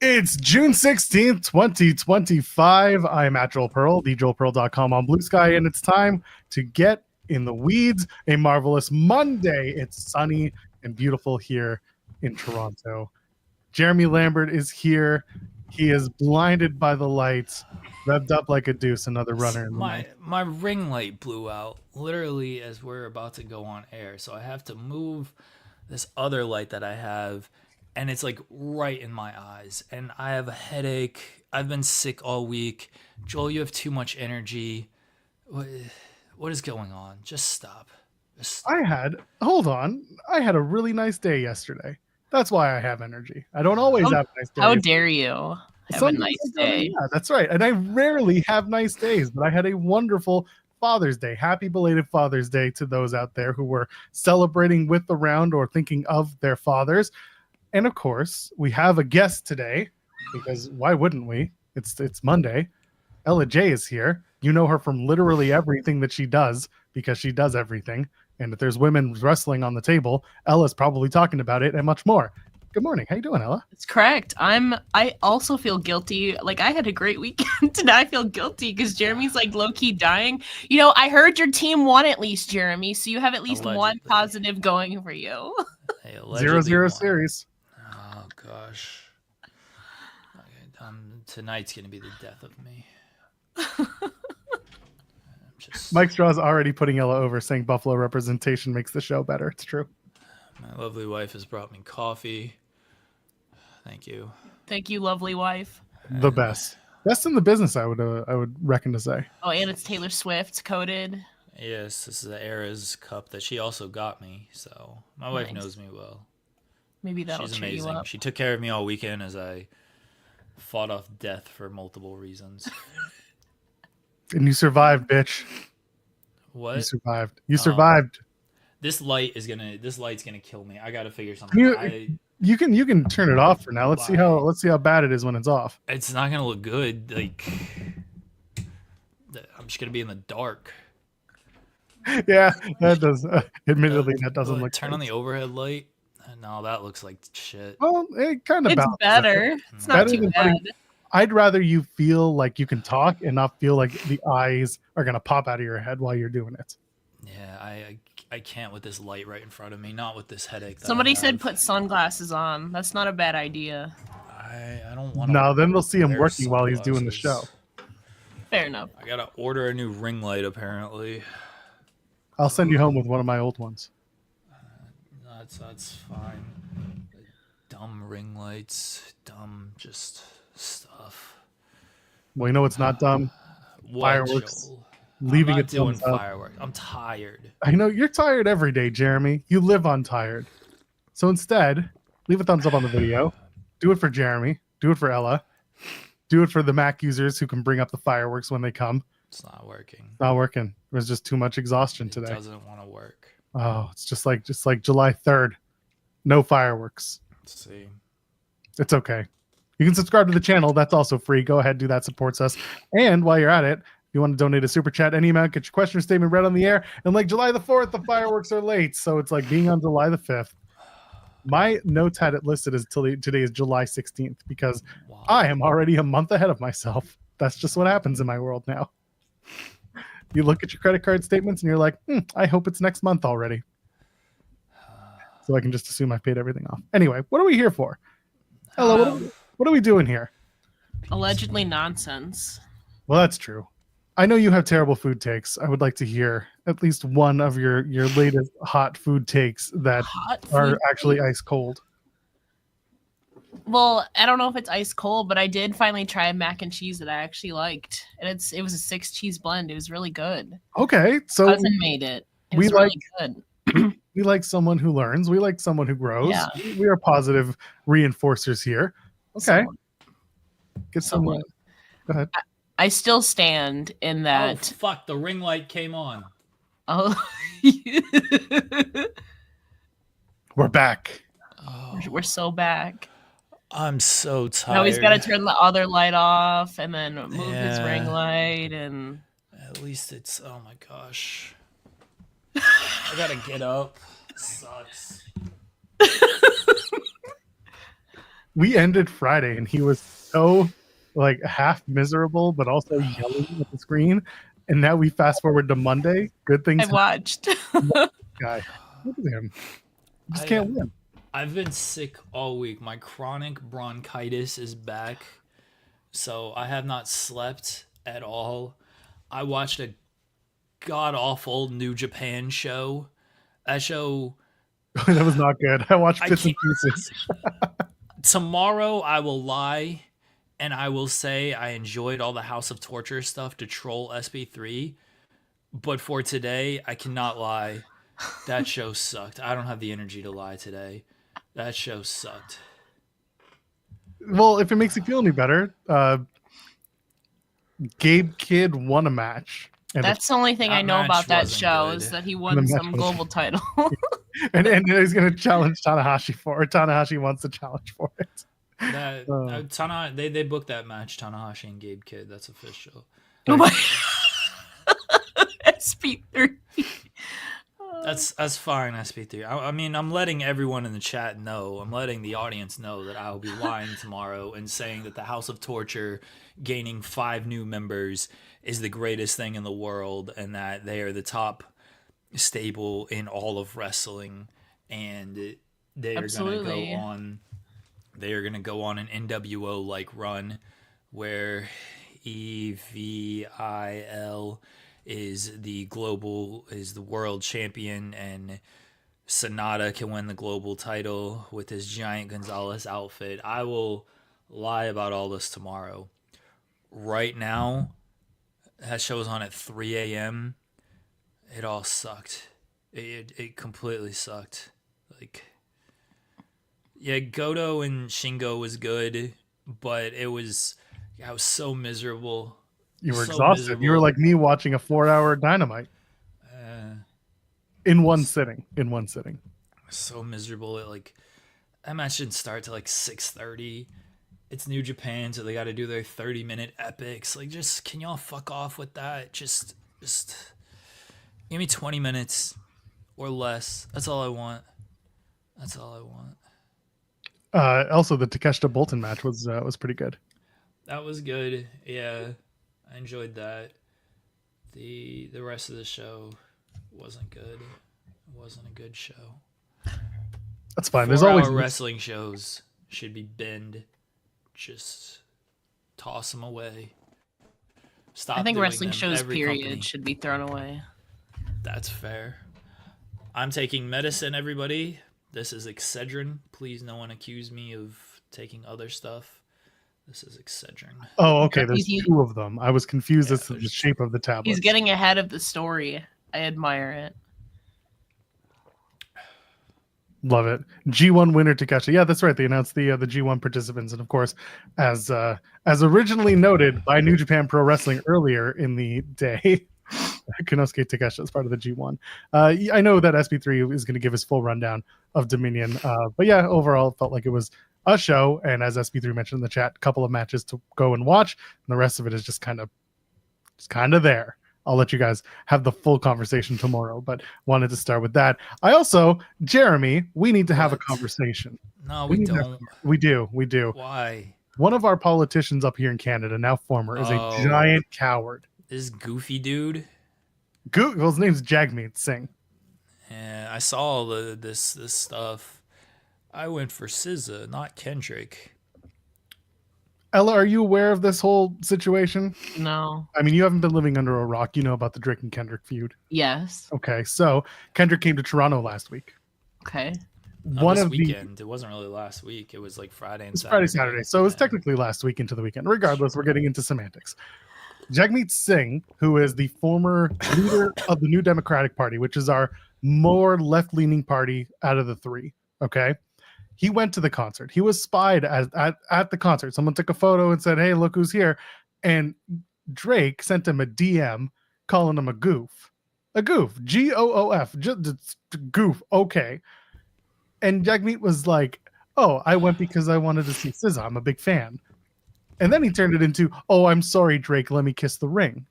It's June 16th, 2025. I'm at Joel Pearl, thejoelpearl.com on Blue Sky, and it's time to get in the weeds. A marvelous Monday. It's sunny and beautiful here in Toronto. Jeremy Lambert is here. He is blinded by the lights, revved up like a deuce, another runner in the night. My ring light blew out literally as we're about to go on air, so I have to move this other light that I have, and it's like right in my eyes, and I have a headache. I've been sick all week. Joel, you have too much energy. What is going on? Just stop. Hold on. I had a really nice day yesterday. That's why I have energy. I don't always have nice days. How dare you have a nice day? Yeah, that's right. And I rarely have nice days, but I had a wonderful Father's Day. Happy belated Father's Day to those out there who were celebrating with the round or thinking of their fathers. And of course, we have a guest today, because why wouldn't we? It's Monday. Ella J is here. You know her from literally everything that she does, because she does everything. And if there's women wrestling on the table, Ella's probably talking about it and much more. Good morning. How you doing, Ella? It's correct. I also feel guilty. Like, I had a great weekend, and I feel guilty because Jeremy's like low-key dying. You know, I heard your team won at least, Jeremy, so you have at least one positive going for you. Hey, 0-0 series. Oh gosh. Okay, tonight's gonna be the death of me. Mike Straw's already putting Ella over, saying Buffalo representation makes the show better. It's true. My lovely wife has brought me coffee. Thank you. Thank you, lovely wife. The best in the business, I would reckon to say. Oh, and it's Taylor Swift coated. Yes, this is the Era's cup that she also got me. So my wife knows me well. Maybe that'll She's cheer amazing. you up. She took care of me all weekend as I fought off death for multiple reasons. And you survived, bitch. What? You survived. This light's gonna kill me. I gotta figure something out. You can turn it off for now. Let's see how bad it is when it's off. It's not gonna look good. Like, I'm just gonna be in the dark. Yeah, that does. Admittedly, that doesn't look. Turn on the overhead light. No, that looks like shit. Well, it kind of. It's better. It's not too bad. I'd rather you feel like you can talk and not feel like the eyes are gonna pop out of your head while you're doing it. Yeah, I can't with this light right in front of me. Not with this headache. Somebody said put sunglasses on. That's not a bad idea. I don't want to. No, then they'll see him working while he's doing the show. Fair enough. I gotta order a new ring light apparently. I'll send you home with one of my old ones. That's fine. Dumb ring lights, dumb just stuff. Well, you know what's not dumb? Fireworks. Leaving it doing fireworks. I'm tired. I know you're tired every day, Jeremy. You live on tired. So instead, leave a thumbs up on the video. Do it for Jeremy. Do it for Ella. Do it for the Mac users who can bring up the fireworks when they come. It's not working. Not working. It was just too much exhaustion today. It doesn't want to work. Oh, it's just like July 3rd. No fireworks. Let's see. It's okay. You can subscribe to the channel. That's also free. Go ahead, do that. Supports us. And while you're at it, if you want to donate a super chat, any amount, get your question or statement read on the air. And like July the 4th, the fireworks are late. So it's like being on July the 5th. My notes had it listed as today is July 16th because I am already a month ahead of myself. That's just what happens in my world now. You look at your credit card statements and you're like, I hope it's next month already. So I can just assume I paid everything off. Anyway, what are we here for? Hello, what are we doing here? Allegedly nonsense. Well, that's true. I know you have terrible food takes. I would like to hear at least one of your latest hot food takes that are actually ice cold. Well, I don't know if it's ice cold, but I did finally try a mac and cheese that I actually liked, and it was a 6-cheese blend. It was really good. Okay, so cousin made it. It was really good. We like someone who learns. We like someone who grows. Yeah. We are positive reinforcers here. Okay, get someone. Go ahead. I still stand in that. Oh, fuck, the ring light came on. Oh. We're back. Oh. We're so back. I'm so tired. Now he's got to turn the other light off and then move his ring light. And at least it's, oh my gosh. I gotta get up. It sucks. We ended Friday, and he was so like half miserable, but also yelling at the screen. And now we fast forward to Monday. Good things. I watched. Guy, look at him. Just can't win. I've been sick all week. My chronic bronchitis is back, so I have not slept at all. I watched a god awful New Japan show. That show. That was not good. I watched bits and pieces. Tomorrow I will lie and I will say I enjoyed all the House of Torture stuff to troll SP3. But for today, I cannot lie. That show sucked. I don't have the energy to lie today. That show sucked. Well, if it makes you feel any better, Gabe Kidd won a match. And that's the only thing I know about that show is that he won some global title. and he's going to challenge Tanahashi for it. Tanahashi wants to challenge for it. They booked that match, Tanahashi and Gabe Kidd. That's official. Oh my SP3. That's fine, SP3. I mean, I'm letting everyone in the chat know. I'm letting the audience know that I will be lying tomorrow and saying that the House of Torture gaining 5 new members is the greatest thing in the world, and that they are the top stable in all of wrestling, and they are going to go on. They are going to go on an NWO like run where EVIL is the world champion, and Sonata can win the global title with his Giant Gonzalez outfit. I will lie about all this tomorrow. Right now, that show was on at 3 a.m. It all sucked. It completely sucked. Like, yeah, Goto and Shingo was good, but I was so miserable. You were exhausted. Miserable. You were like me watching a 4-hour Dynamite in one sitting. So miserable. That match didn't start till 6:30. It's New Japan, so they got to do their 30-minute epics. Just can y'all fuck off with that? Just give me 20 minutes or less. That's all I want. Also, the Takeshita Bolton match was pretty good. That was good. Yeah, I enjoyed that. The rest of the show wasn't good. It wasn't a good show. That's fine. There's always wrestling shows should be binned. Just toss them away. Stop. I think wrestling shows Every period company. Should be thrown away. That's fair. I'm taking medicine, everybody. This is Excedrin. Please, no one accuse me of taking other stuff. This is Excedrin. Oh, okay. There's 2 of them. I was confused as to the shape of the tablet. He's getting ahead of the story. I admire it. Love it. G1 winner Takeshi. Yeah, that's right. They announced the G1 participants, and of course, as originally noted by New Japan Pro Wrestling earlier in the day, Konosuke Takeshi is part of the G1. I know that SP3 is going to give his full rundown of Dominion, but yeah, overall, it felt like it was a show, and as SP3 mentioned in the chat, a couple of matches to go and watch, and the rest of it is just kind of there. I'll let you guys have the full conversation tomorrow, but wanted to start with that. I also, Jeremy, we need to have a conversation. No, we don't. We do. Why? One of our politicians up here in Canada, now former, is a giant coward. This goofy dude? Well, his name's Jagmeet Singh. Yeah, I saw this stuff. I went for SZA, not Kendrick. Ella, are you aware of this whole situation? No. I mean, you haven't been living under a rock. You know about the Drake and Kendrick feud. Yes. Okay, so Kendrick came to Toronto last week. Okay. This weekend. It wasn't really last week. It was Friday and Saturday. Saturday. So it was technically last week into the weekend. Regardless, we're getting into semantics. Jagmeet Singh, who is the former leader of the New Democratic Party, which is our more left-leaning party out of the 3, okay? He went to the concert. He was spied at the concert. Someone took a photo and said, hey, look who's here. And Drake sent him a DM calling him a goof. A goof. Goof. Just goof. Okay. And Jagmeet was like, oh, I went because I wanted to see SZA. I'm a big fan. And then he turned it into, oh, I'm sorry, Drake. Let me kiss the ring.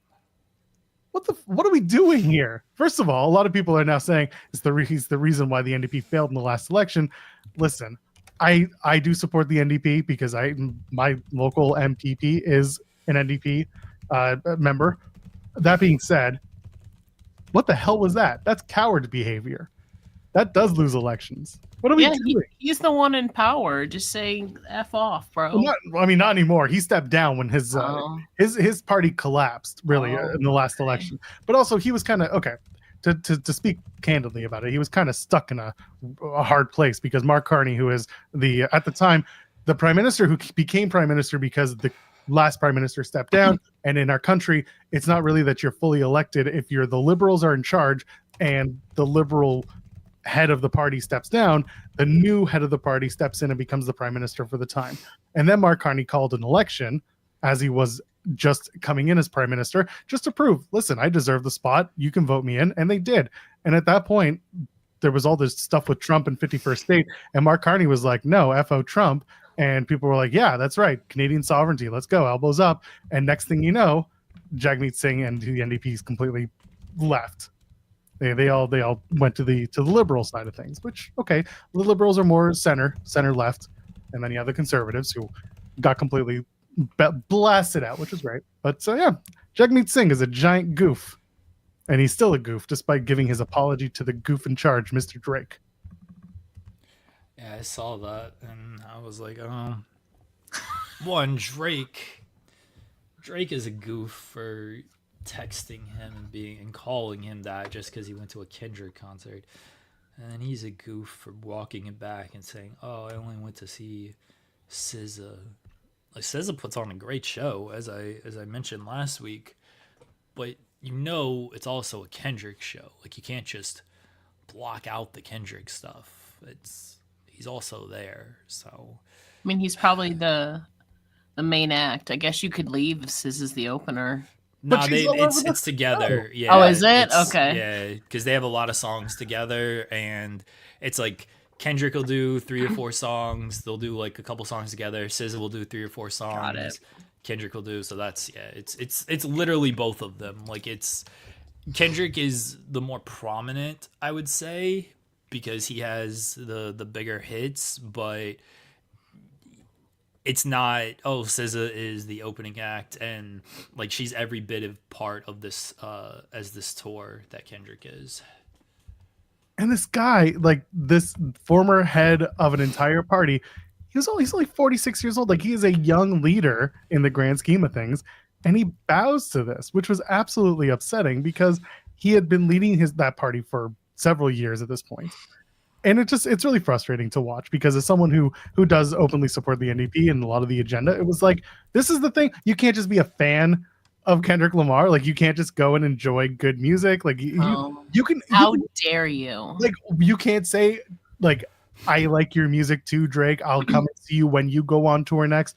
What are we doing here? First of all, a lot of people are now saying he's the reason why the NDP failed in the last election. Listen, I do support the NDP because my local MPP is an NDP member. That being said, what the hell was that? That's coward behavior. That does lose elections. What are we doing? He's the one in power, just saying F off, bro. Well, not anymore. He stepped down when his party collapsed, really, in the last election. But also, he was kind of, okay, to speak candidly about it, he was kind of stuck in a hard place because Mark Carney, who is at the time, the prime minister who became prime minister because the last prime minister stepped down. And in our country, it's not really that you're fully elected. If the liberals are in charge and the liberal head of the party steps down, the new head of the party steps in and becomes the prime minister for the time. And then Mark Carney called an election as he was just coming in as prime minister, just to prove, listen, I deserve the spot. You can vote me in. And they did. And at that point, there was all this stuff with Trump and 51st state. And Mark Carney was like, no, F-O Trump. And people were like, yeah, that's right. Canadian sovereignty. Let's go. Elbows up. And next thing you know, Jagmeet Singh and the NDPs completely left. They all went to the liberal side of things, which, okay, the liberals are more center left, and then you have the conservatives who got completely blasted out, which is great. But yeah, Jagmeet Singh is a giant goof, and he's still a goof despite giving his apology to the goof in charge, Mr. Drake. Yeah, I saw that, and I was like, one, Drake is a goof for texting him and calling him that just because he went to a Kendrick concert, and then he's a goof for walking it back and saying, "Oh, I only went to see SZA." Like, SZA puts on a great show, as I mentioned last week, but it's also a Kendrick show. Like, you can't just block out the Kendrick stuff. He's also there, so. I mean, he's probably the main act. I guess you could leave if SZA's the opener. No, it's together. Yeah. Oh, is it? Okay. Yeah, because they have a lot of songs together, and it's like Kendrick will do 3 or 4 songs. They'll do like a couple songs together. SZA will do 3 or 4 songs. Got it. Kendrick will do. So that's it's literally both of them. Like, Kendrick is the more prominent, I would say, because he has the bigger hits, but it's not, SZA is the opening act, and like she's every bit of part of this as this tour that Kendrick is. And this guy, like this former head of an entire party, he's only 46 years old. Like, he is a young leader in the grand scheme of things, and he bows to this, which was absolutely upsetting because he had been leading that party for several years at this point. And it's really frustrating to watch because as someone who does openly support the NDP and a lot of the agenda, it was like, this is the thing. You can't just be a fan of Kendrick Lamar. Like, you can't just go and enjoy good music. Like, you can. How dare you? Like, you can't say, like, I like your music too, Drake. I'll come and see you when you go on tour next.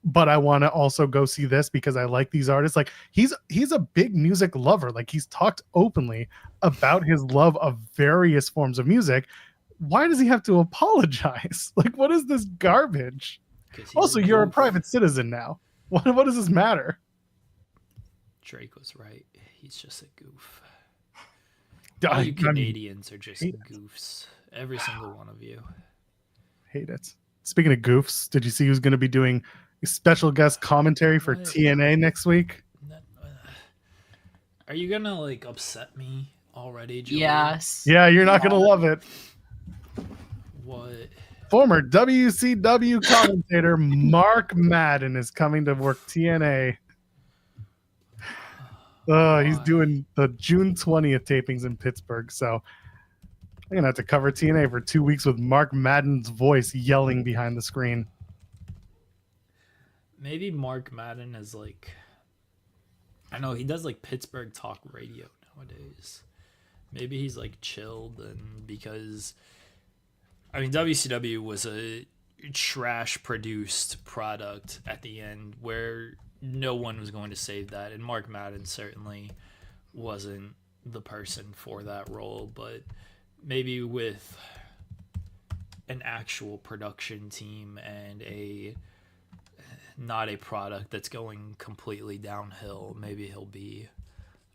But I want to also go see this because I like these artists. Like, he's a big music lover. Like, he's talked openly about his love of various forms of music. Why does he have to apologize? Like, what is this garbage? Also, you're a private citizen now. What does this matter? Drake was right. He's just a goof. You Canadians are just goofs. Every single one of you. Hate it. Speaking of goofs, did you see who's going to be doing special guest commentary for TNA next week? Are you gonna like upset me already, Joey? Yes. Yeah, you're not gonna love it. What? Former WCW commentator Mark Madden is coming to work TNA. He's doing the June 20th tapings in Pittsburgh, so I'm gonna have to cover TNA for 2 weeks with Mark Madden's voice yelling behind the screen. Maybe Mark Madden is like, I know he does like Pittsburgh talk radio nowadays. Maybe he's like chilled, and because I mean WCW was a trash produced product at the end where no one was going to save that, and Mark Madden certainly wasn't the person for that role, but maybe with an actual production team and not a product that's going completely downhill, maybe he'll be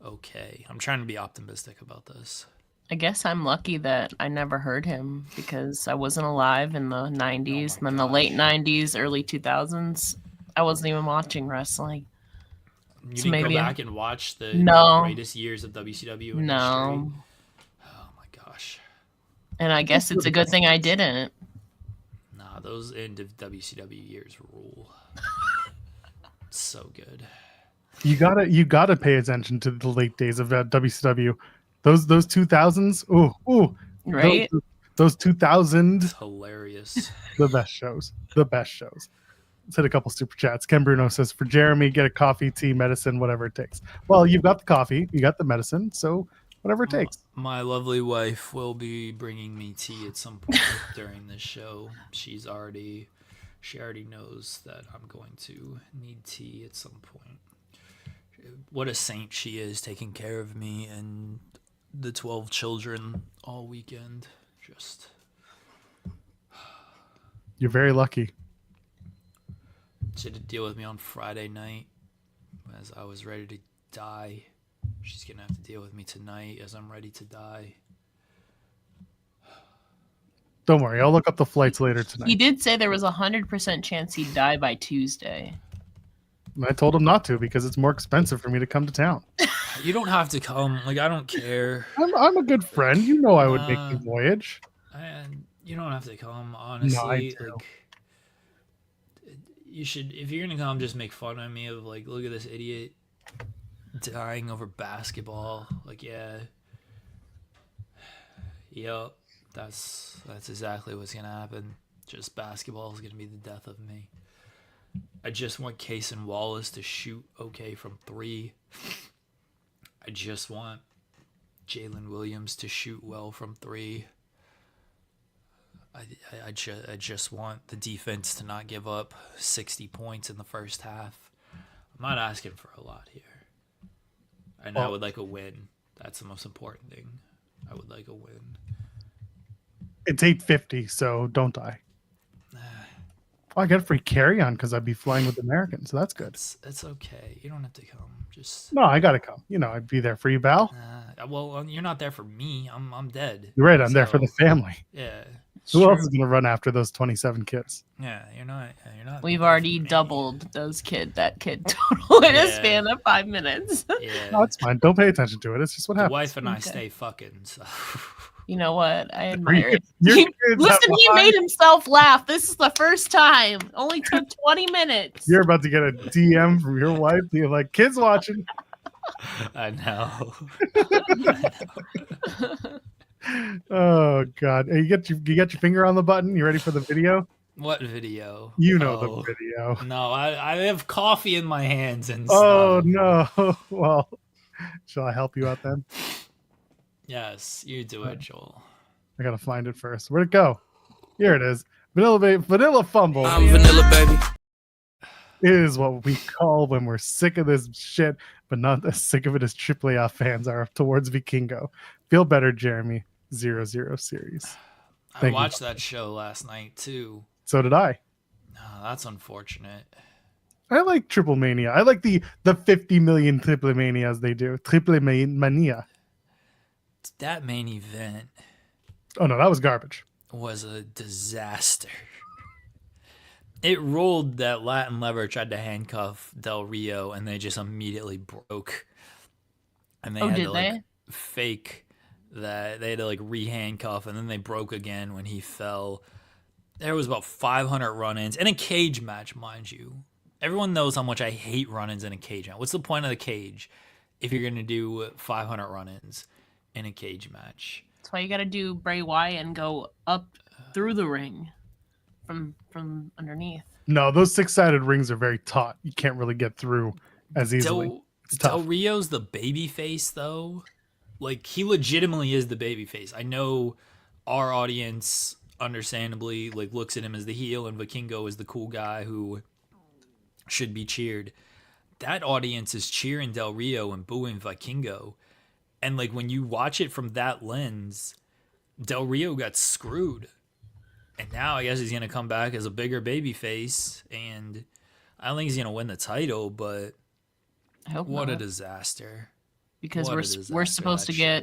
okay. I'm trying to be optimistic about this. I guess I'm lucky that I never heard him because I wasn't alive in the 90s, and then the late 90s, early 2000s. I wasn't even watching wrestling. You didn't go back and watch the greatest years of WCW in history? Oh my gosh. And I guess it's a good thing I didn't. Nah, those end of WCW years rule. So good. You gotta pay attention to the late days of WCW. Those 2000s. Ooh. Right. Those 2000. It's hilarious. The best shows. Let's hit a couple super chats. Ken Bruno says, for Jeremy, get a coffee, tea, medicine, whatever it takes. Well, you've got the coffee, you got the medicine, so whatever it takes. My lovely wife will be bringing me tea at some point during this show. She already knows that I'm going to need tea at some point. What a saint she is, taking care of me and the 12 children all weekend. Just You're very lucky. She had to deal with me on Friday night as I was ready to die. She's gonna have to deal with me tonight as I'm ready to die. Don't worry, I'll look up the flights later tonight. He did say there was 100% chance he'd die by Tuesday. I told him not to because it's more expensive for me to come to town. You don't have to come. Like, I don't care. I'm a good friend. You know I would make the voyage. You don't have to come, honestly. No, I do. Like, you should, if you're gonna come, just make fun of me of like, look at this idiot dying over basketball. Like, yep, that's exactly what's gonna happen. Just basketball is gonna be the death of me. I just want Case and Wallace to shoot okay from 3. I just want Jalen Williams to shoot well from 3. I just want the defense to not give up 60 points in the first half. I'm not asking for a lot here. And I would like a win. That's the most important thing. I would like a win. It's 8:50, so don't die. I got a free carry-on because I'd be flying with Americans, so that's good. It's okay. You don't have to come. Just no, I gotta come. You know, I'd be there for you, Val. Well, you're not there for me. I'm dead. You're right. I'm there for the family. Yeah. Who else is gonna run after those 27 kids? Yeah, you're not. We've already doubled that kid total in a span of 5 minutes. Yeah. No, it's fine. Don't pay attention to it. It's just what happens. The wife and I stay fucking. So. You know what? I admire it. Listen, he made himself laugh. This is the first time. Only took 20 minutes. You're about to get a DM from your wife. You're like, kids watching. I know. Oh God! Hey, you got your finger on the button. You ready for the video? What video? You know the video. No, I have coffee in my hands and stuff. No. Well, shall I help you out then? Yes, you do it, Joel. I gotta find it first. Where'd it go? Here it is. Vanilla Fumble. I'm Vanilla, baby. Is what we call when we're sick of this shit, but not as sick of it as AAA fans are towards Vikingo. Feel better, Jeremy. 0-0 series. I watched that show last night too. So did I. No, that's unfortunate. I like TripleMania. I like the 50 million TripleManias they do. TripleMania. That main event. Oh no, that was garbage. Was a disaster. It rolled that Latin Lover tried to handcuff Del Rio, and they just immediately broke. And they had to fake that they had to re-handcuff, and then they broke again when he fell. There was about 500 run-ins in a cage match, mind you. Everyone knows how much I hate run-ins in a cage match. What's the point of the cage if you're gonna do 500 run-ins in a cage match? That's why you gotta do Bray Wyatt and go up through the ring from underneath. No, those 6-sided rings are very taut. You can't really get through as easily. Del Rio's the baby face, though. Like, he legitimately is the baby face. I know our audience, understandably, looks at him as the heel, and Vikingo is the cool guy who should be cheered. That audience is cheering Del Rio and booing Vikingo. And, when you watch it from that lens, Del Rio got screwed. And now I guess he's going to come back as a bigger baby face, and I don't think he's going to win the title, but what a disaster. because What we're supposed to get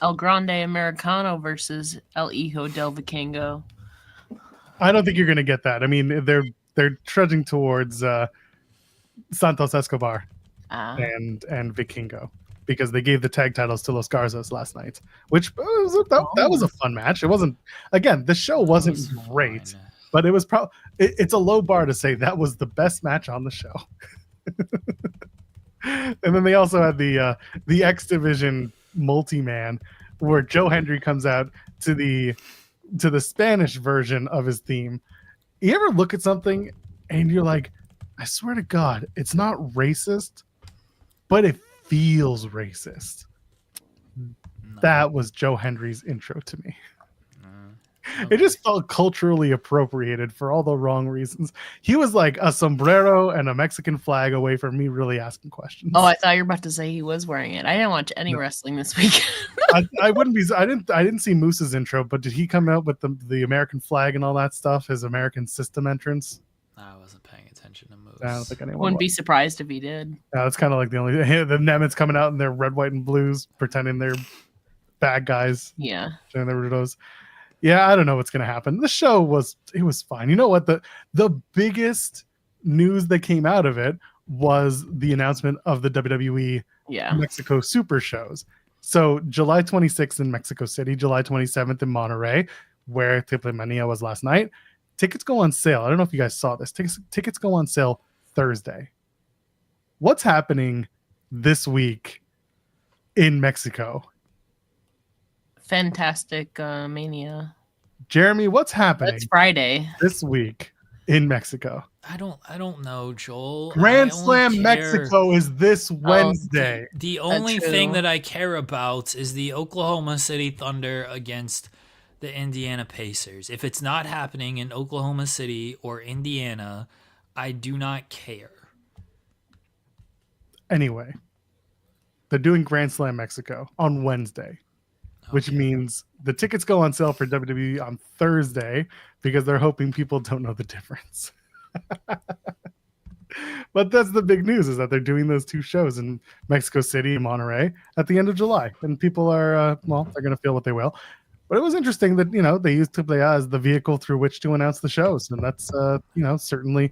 El Grande Americano versus El Hijo del Vikingo. I don't think you're going to get that. I mean, they're trudging towards Santos Escobar and Vikingo, because they gave the tag titles to Los Garzas last night, which that was a fun match. It wasn't, again, the show wasn't great, but it was probably, it's a low bar to say that was the best match on the show. And then they also had the X Division multi-man, where Joe Hendry comes out to the Spanish version of his theme. You ever look at something and you're like, I swear to God, it's not racist, but it feels racist. No. That was Joe Hendry's intro to me. Okay. It just felt culturally appropriated for all the wrong reasons. He was like a sombrero and a Mexican flag away from me really asking questions. Oh, I thought you were about to say he was wearing it. I didn't watch any wrestling this week. I wouldn't be. I didn't see Moose's intro, but did he come out with the American flag and all that stuff? His American system entrance? I wasn't paying attention to Moose. I don't think anyone wouldn't be surprised if he did. It's kind of like the Nemets coming out in their red, white, and blues, pretending they're bad guys. Yeah. Showing their weirdos. Yeah, I don't know what's gonna happen. The show was fine. You know what? The biggest news that came out of it was the announcement of the WWE Mexico Super Shows. So July 26th in Mexico City, July 27th in Monterrey, where TripleMania was last night. Tickets go on sale. I don't know if you guys saw this. Tickets go on sale Thursday. What's happening this week in Mexico? Fantastic Mania. Jeremy, what's happening? That's Friday this week in Mexico. I don't know, Joel. Grand Slam Mexico is this Wednesday. The only thing that I care about is the Oklahoma City Thunder against the Indiana Pacers. If it's not happening in Oklahoma City or Indiana, I do not care. Anyway, they're doing Grand Slam Mexico on Wednesday. Which means the tickets go on sale for WWE on Thursday, because they're hoping people don't know the difference. But that's the big news, is that they're doing those two shows in Mexico City and Monterrey at the end of July. And people are, they're going to feel what they will. But it was interesting that, they used TripleMania as the vehicle through which to announce the shows. And that's, certainly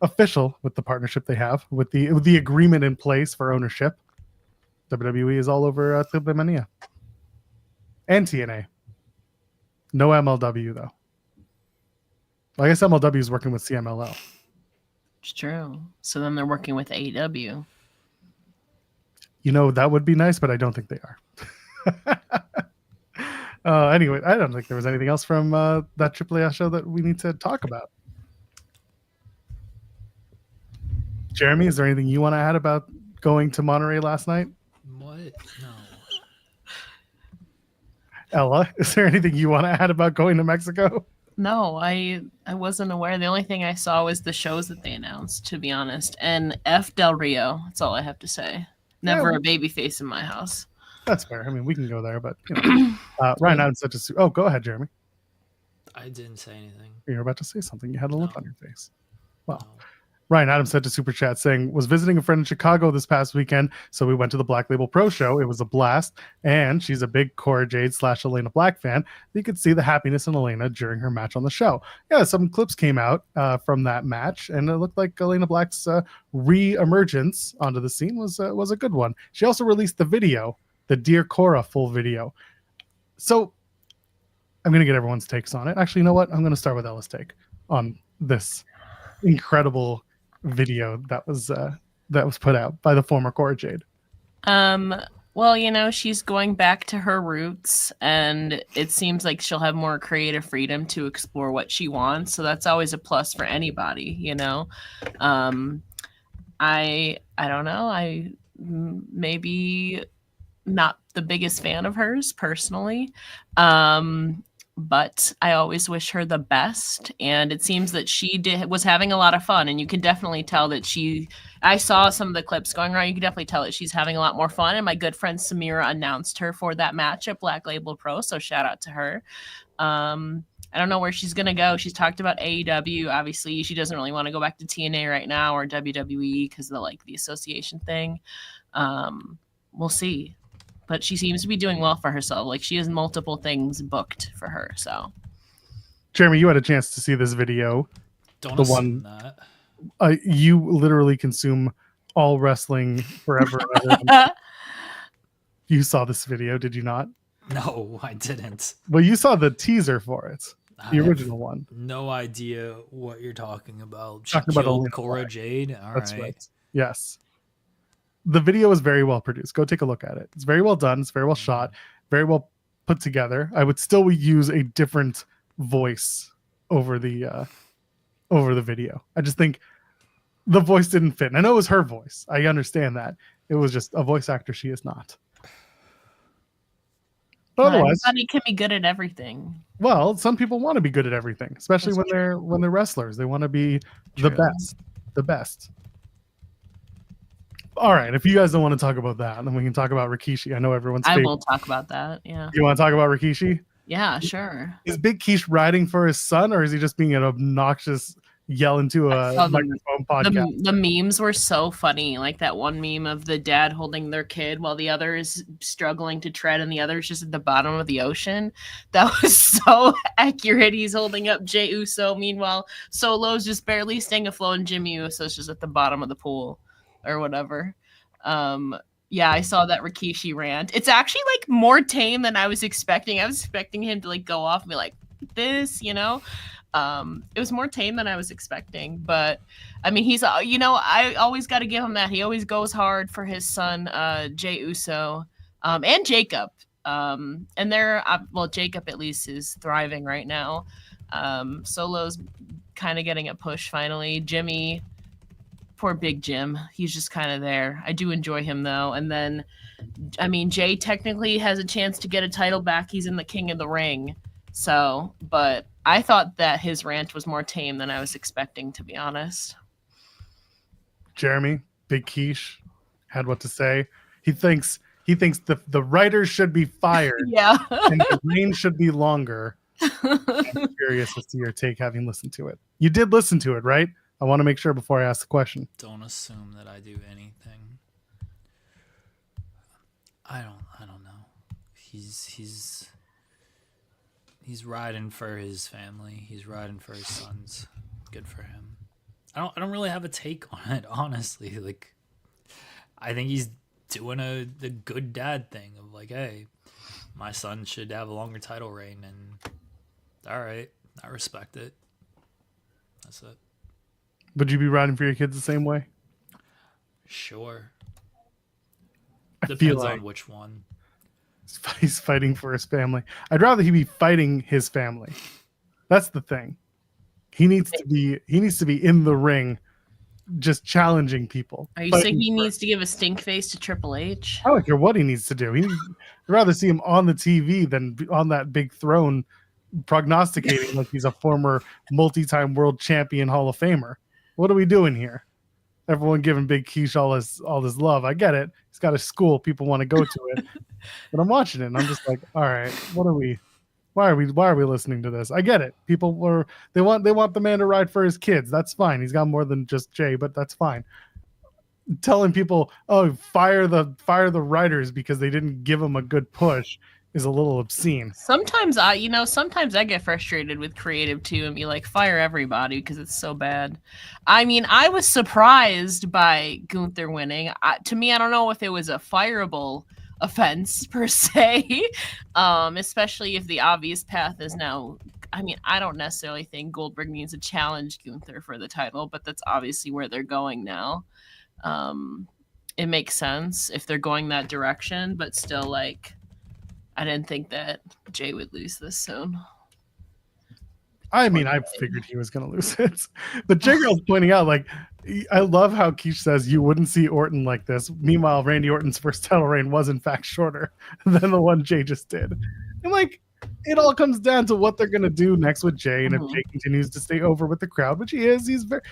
official with the partnership they have, with the agreement in place for ownership. WWE is all over TripleMania. And TNA. No MLW, though. Well, I guess MLW is working with CMLL. It's true. So then they're working with AEW. That would be nice, but I don't think they are. Anyway, I don't think there was anything else from that AAA show that we need to talk about. Jeremy, is there anything you want to add about going to Monterey last night? What? No. Ella, is there anything you want to add about going to Mexico? No, I wasn't aware. The only thing I saw was the shows that they announced, to be honest. And F Del Rio. That's all I have to say. Never a baby face in my house. That's fair. I mean, we can go there, but Ryan Adams such a. Oh, go ahead, Jeremy. I didn't say anything. You're about to say something. You had a look on your face. Well. No. Ryan Adams sent a super chat saying, was visiting a friend in Chicago this past weekend, so we went to the Black Label Pro Show. It was a blast, and she's a big Cora Jade / Elena Black fan. You could see the happiness in Elena during her match on the show. Yeah, some clips came out from that match, and it looked like Elena Black's re-emergence onto the scene was a good one. She also released the video, the Dear Cora full video. So I'm going to get everyone's takes on it. Actually, you know what? I'm going to start with Ella's take on this incredible video that was put out by the former Cora Jade. Well, she's going back to her roots, and it seems like she'll have more creative freedom to explore what she wants. So that's always a plus for anybody, I don't know. I maybe not the biggest fan of hers personally. But I always wish her the best, and it seems that she was having a lot of fun, and you can definitely tell that I saw some of the clips going around. You can definitely tell that she's having a lot more fun, and my good friend Samira announced her for that match at Black Label Pro, so shout out to her. I don't know where she's gonna go. She's talked about AEW. Obviously, she doesn't really want to go back to TNA right now or WWE because of the association thing. we'll see. But she seems to be doing well for herself. Like, she has multiple things booked for her. So, Jeremy, you had a chance to see this video. Don't the assume one that. You literally consume all wrestling forever and ever. You saw this video, did you not? No, I didn't. Well, you saw the teaser for it, the original one. No idea what you're talking about. She Talking about killed Cora Jade. That's right. Yes. The video is very well produced. Go take a look at it. It's very well done. It's very well shot. Very well put together. I would still use a different voice over the video. I just think the voice didn't fit. And I know it was her voice. I understand that. It was just a voice actor she is not. But otherwise, everybody can be good at everything. Well, some people want to be good at everything, especially when they're wrestlers. They want to be the best. All right, if you guys don't want to talk about that, then we can talk about Rikishi. I know everyone's favorite. I will talk about that. Yeah. You want to talk about Rikishi? Yeah, sure. Is Big Keish riding for his son, or is he just being an obnoxious yell into a microphone podcast? The memes were so funny. Like that one meme of the dad holding their kid while the other is struggling to tread and the other is just at the bottom of the ocean. That was so accurate. He's holding up Jey Uso. Meanwhile, Solo's just barely staying afloat and Jimmy Uso's just at the bottom of the pool or whatever. Yeah, I saw that Rikishi rant. It's actually like more tame than I was expecting. I was expecting him to like go off and be like this, you know? It was more tame than I was expecting, but I mean, he's, you know, I always got to give him that. He always goes hard for his son, Jey Uso, and Jacob. And they're, well, Jacob at least is thriving right now. Solo's kind of getting a push finally. Jimmy, poor Big Jim. He's just kind of there. I do enjoy him though. And then, I mean, Jey technically has a chance to get a title back. He's in the King of the Ring. So, but I thought that his rant was more tame than I was expecting, to be honest. Jeremy, Big Keish, had what to say. He thinks the writers should be fired. Yeah. And the reign should be longer. I'm curious as to your take, having listened to it. You did listen to it, right? I want to make sure before I ask the question. Don't assume that I do anything. I don't know. He's riding for his family. He's riding for his sons. Good for him. I don't really have a take on it, honestly. Like, I think he's doing the good dad thing of like, hey, my son should have a longer title reign, and all right, I respect it. That's it. Would you be riding for your kids the same way? Sure. Depends on which one. He's fighting for his family. I'd rather he be fighting his family. That's the thing. He needs to be in the ring, just challenging people. Are you saying he needs to give a stink face to Triple H? I don't care what he needs to do. I'd rather see him on the TV than on that big throne prognosticating like he's a former multi-time world champion Hall of Famer. What are we doing here? Everyone giving Big Keish all this love. I get it. He's got a school. People want to go to it. But I'm watching it and I'm just like, all right, why are we listening to this? I get it. People they want the man to ride for his kids. That's fine. He's got more than just Jey, but that's fine. Telling people, oh, fire the writers because they didn't give him a good push is a little obscene. Sometimes I get frustrated with creative too and be like, fire everybody because it's so bad. I mean, I was surprised by Gunther winning. To me, I don't know if it was a fireable offense per se, especially if the obvious path is now. I mean, I don't necessarily think Goldberg needs to challenge Gunther for the title, but that's obviously where they're going now. It makes sense if they're going that direction, but still, like, I didn't think that Jey would lose this soon. I mean, I figured he was going to lose it. But Jay Girl's pointing out, like, I love how Keish says you wouldn't see Orton like this. Meanwhile, Randy Orton's first title reign was, in fact, shorter than the one Jey just did. And, like, it all comes down to what they're going to do next with Jey. And if Jey continues to stay over with the crowd, which he is, he's very...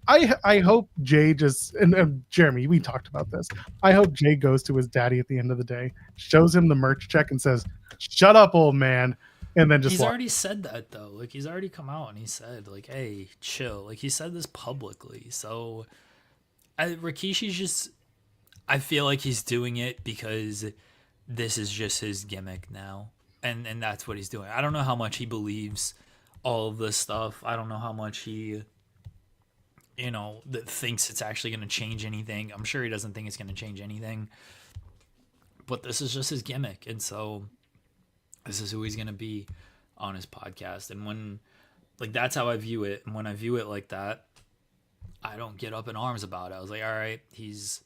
I hope Jey just, and Jeremy, we talked about this. I hope Jey goes to his daddy at the end of the day, shows him the merch check and says, shut up, old man. And then just he's already said that though. Like, he's already come out and he said, like, hey, chill. Like, he said this publicly. So Rikishi's just, I feel like he's doing it because this is just his gimmick now, and that's what he's doing. I don't know how much he believes all of this stuff. I don't know how much he, that thinks it's actually going to change anything. I'm sure he doesn't think it's going to change anything, but this is just his gimmick, and so this is who he's going to be on his podcast. And when, like, that's how I view it. And when I view it like that, I don't get up in arms about it. I was like, all right, he's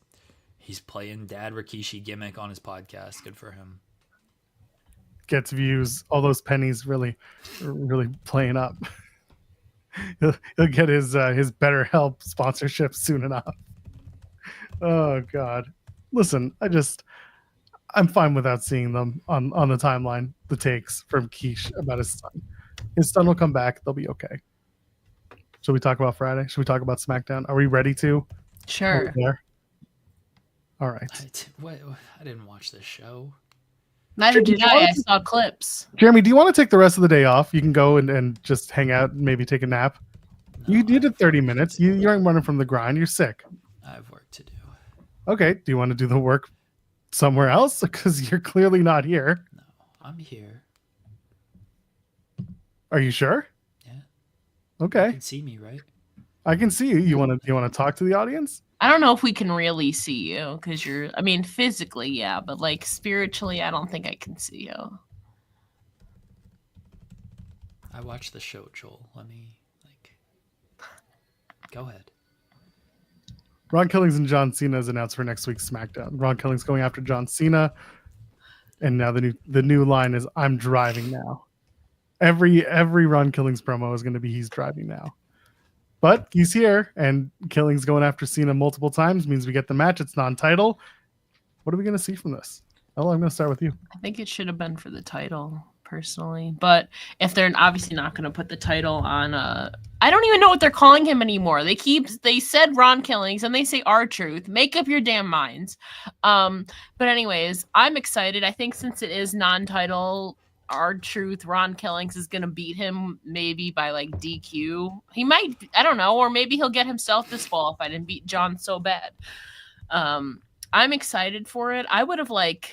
playing Dad Rikishi gimmick on his podcast. Good for him. Gets views. All those pennies really playing up. He'll get his BetterHelp sponsorship soon enough. Oh God. Listen, I'm fine without seeing them on the timeline, the takes from Quiche about his son. His son will come back. They'll be okay. Should we talk about Friday? Should we talk about SmackDown? Are we ready to? Sure. All right. I didn't watch this show. Neither did I. I saw clips. Jeremy, do you want to take the rest of the day off? You can go and just hang out and maybe take a nap. No, you did 30 minutes. You aren't running from the grind. You're sick. I have work to do. Okay. Do you want to do the work somewhere else? Because you're clearly not here. No, I'm here. Are you sure? Yeah. Okay. You can see me, right? I can see you. You want to talk to the audience? I don't know if we can really see you because physically, yeah, but like spiritually, I don't think I can see you. I watched the show, Joel. Let me, go ahead. Ron Killings and John Cena is announced for next week's SmackDown. Ron Killings going after John Cena, and now the new line is "I'm driving now." Every Ron Killings promo is going to be he's driving now. But he's here, and Killings going after Cena multiple times means we get the match. It's non-title. What are we going to see from this? Ella, I'm going to start with you. I think it should have been for the title, personally. But if they're obviously not going to put the title on, I don't even know what they're calling him anymore. They said Ron Killings, and they say R-Truth. Make up your damn minds. But anyways, I'm excited. I think since it is non-title, R-Truth, Ron Killings is gonna beat him maybe by like DQ. He might, I don't know, or maybe he'll get himself disqualified and beat John so bad. I'm excited for it. I would have liked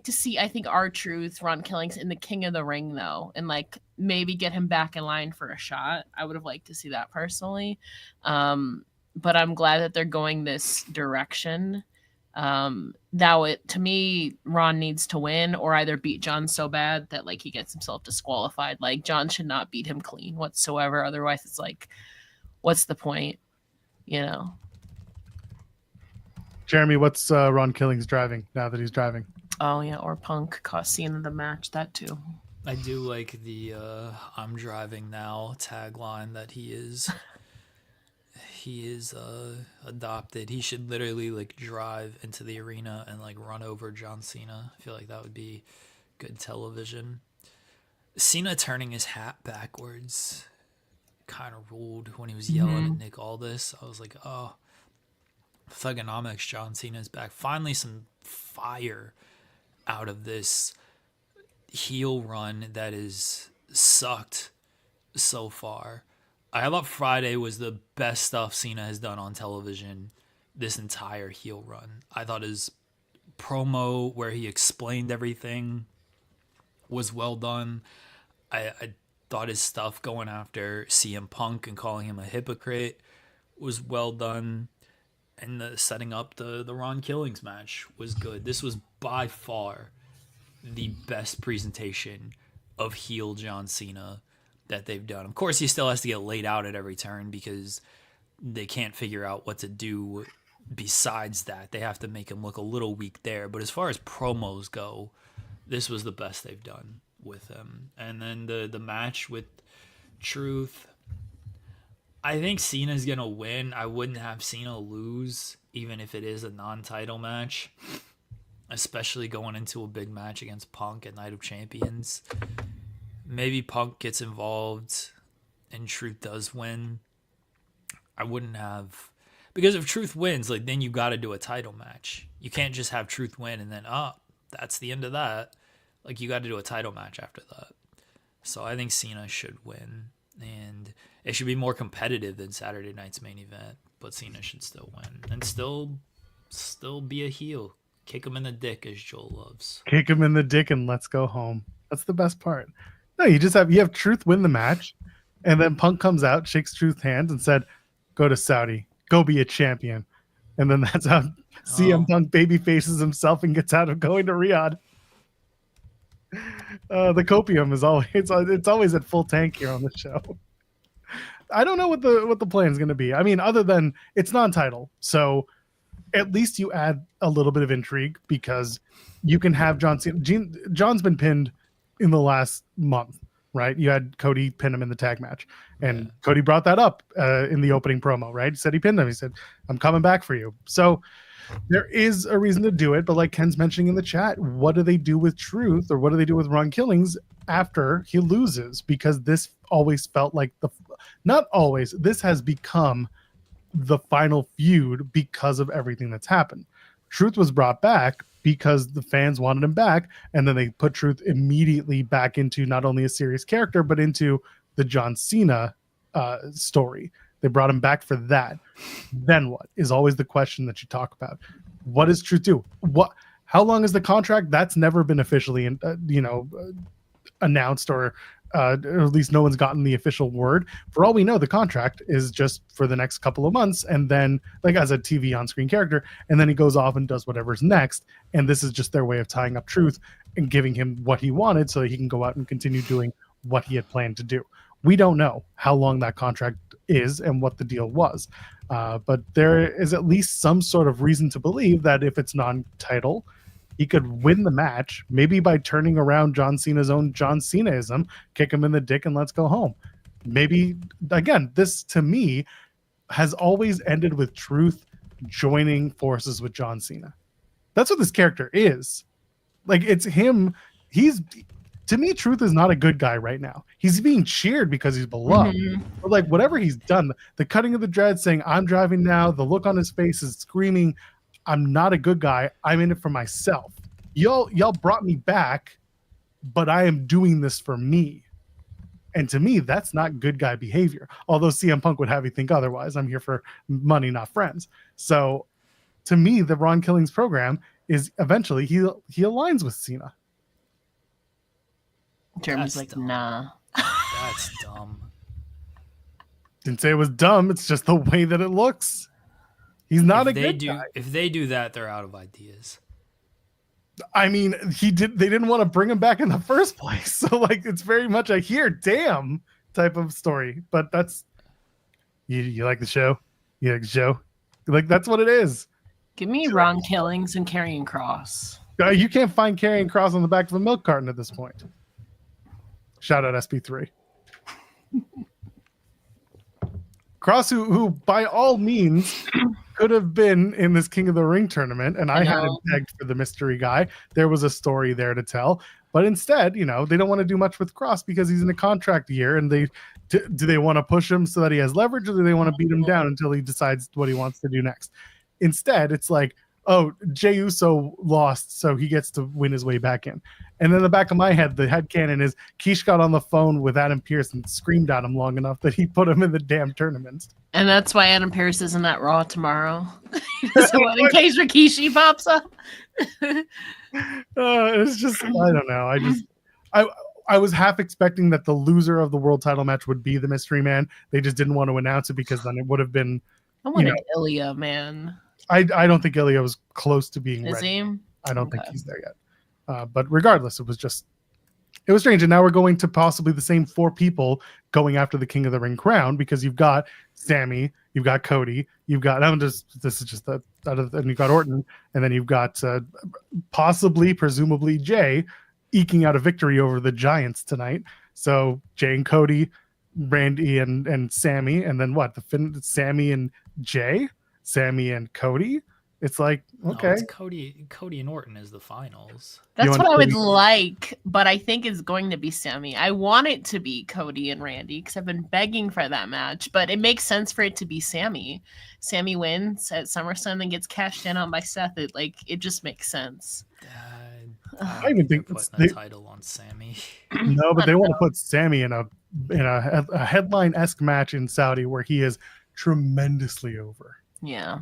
to see, I think, R-Truth, Ron Killings in the King of the Ring though, and like maybe get him back in line for a shot. I would have liked to see that personally. But I'm glad that they're going this direction. To me, Ron needs to win or either beat John so bad that like he gets himself disqualified. Like John should not beat him clean whatsoever. Otherwise it's like, what's the point? Jeremy, what's Ron Killings driving now that he's driving? Oh yeah, or Punk cost Cena the match, that too. I do like the I'm driving now tagline that he is adopted. He should literally like drive into the arena and like run over John Cena. I feel like that would be good television. Cena turning his hat backwards kind of ruled when he was yelling at Nick Aldis. I was like, oh, Thugonomics, John Cena's back. Finally some fire out of this heel run that is sucked so far. I thought Friday was the best stuff Cena has done on television this entire heel run. I thought his promo where he explained everything was well done. I thought his stuff going after CM Punk and calling him a hypocrite was well done. And the setting up the Ron Killings match was good. This was by far the best presentation of heel John Cena that they've done. Of course, he still has to get laid out at every turn because they can't figure out what to do besides that. They have to make him look a little weak there. But as far as promos go, this was the best they've done with him. And then the match with Truth, I think Cena's going to win. I wouldn't have Cena lose, even if it is a non-title match, especially going into a big match against Punk at Night of Champions. Maybe Punk gets involved and Truth does win. I wouldn't have, because if Truth wins, like then you got to do a title match. You can't just have Truth win and then that's the end of that. Like you got to do a title match after that. So I think Cena should win, and it should be more competitive than Saturday night's main event. But Cena should still win and still still be a heel. Kick him in the dick, as Joel loves. Kick him in the dick and let's go home. That's the best part. No, you have Truth win the match, and then Punk comes out, shakes Truth's hand, and said, "Go to Saudi, go be a champion." And then that's how CM Punk baby faces himself and gets out of going to Riyadh. The copium is always at full tank here on the show. I don't know what the plan is going to be. I mean, other than it's non-title, so at least you add a little bit of intrigue because you can have John Cena. John's been pinned in the last month, right? You had Cody pin him in the tag match, and Cody brought that up in the opening promo, right? He said he pinned him. He said, "I'm coming back for you." So there is a reason to do it, but like Ken's mentioning in the chat, what do they do with Truth, or what do they do with Ron Killings after he loses? Because this always felt like this has become the final feud because of everything that's happened. Truth was brought back because the fans wanted him back, and then they put Truth immediately back into not only a serious character, but into the John Cena story. They brought him back for that. Then what is always the question that you talk about? What does Truth do? How long is the contract? That's never been officially announced, or at least no one's gotten the official word. For all we know, the contract is just for the next couple of months, and then like as a TV on-screen character, and then he goes off and does whatever's next. And this is just their way of tying up Truth and giving him what he wanted so that he can go out and continue doing what he had planned to do. We don't know how long that contract is and what the deal was, but there is at least some sort of reason to believe that if it's non-title, he could win the match, maybe by turning around John Cena's own John Cenaism, kick him in the dick and let's go home. Maybe, again, this to me has always ended with Truth joining forces with John Cena. That's what this character is. Like, it's him. To me, Truth is not a good guy right now. He's being cheered because he's beloved. Mm-hmm. But like, whatever he's done, the cutting of the dread, saying, "I'm driving now," the look on his face is screaming, "I'm not a good guy. I'm in it for myself. Y'all brought me back, but I am doing this for me." And to me, that's not good guy behavior. Although CM Punk would have you think otherwise. I'm here for money, not friends. So to me, the Ron Killings program is eventually he aligns with Cena. Jeremy's like, dumb. Nah. That's dumb. Didn't say it was dumb. It's just the way that it looks. He's not a good guy. If they do that, they're out of ideas. I mean, they didn't want to bring him back in the first place. So like, it's very much a damn type of story. But that's you like the show? You like the show? Like, that's what it is. Give me Ron Killings and Karrion Kross. You can't find Karrion Kross on the back of a milk carton at this point. Shout out SP3. Kross, who by all means could have been in this King of the Ring tournament, and I had him pegged for the mystery guy. There was a story there to tell, but instead, they don't want to do much with Kross because he's in a contract year, and do they want to push him so that he has leverage, or do they want to beat him down until he decides what he wants to do next? Instead, it's like, oh, Jey Uso lost, so he gets to win his way back in. And in the back of my head, the headcanon is Keish got on the phone with Adam Pearce and screamed at him long enough that he put him in the damn tournament. And that's why Adam Pearce isn't at Raw tomorrow. So in case Rikishi pops up. It's just, I don't know. I was half expecting that the loser of the world title match would be the mystery man. They just didn't want to announce it because then it would have been. I wanted Ilya, man. I don't think Ilya was close to being ready. He? I don't think he's there yet. But regardless, it was strange. And now we're going to possibly the same four people going after the King of the Ring crown, because you've got Sammy, you've got Cody, you've got, and you've got Orton, and then you've got presumably Jey eking out a victory over the Giants tonight. So Jey and Cody, Randy and Sammy, and then what? Sammy and Jey? Sammy and Cody? It's like, okay. No, it's Cody and Orton is the finals. That's what I would like, but I think it's going to be Sammy. I want it to be Cody and Randy because I've been begging for that match, but it makes sense for it to be Sammy. Sammy wins at SummerSlam and gets cashed in on by Seth. It just makes sense. I even think putting a title on Sammy. No, but they want to put Sammy in a headline-esque match in Saudi where he is tremendously over. Yeah.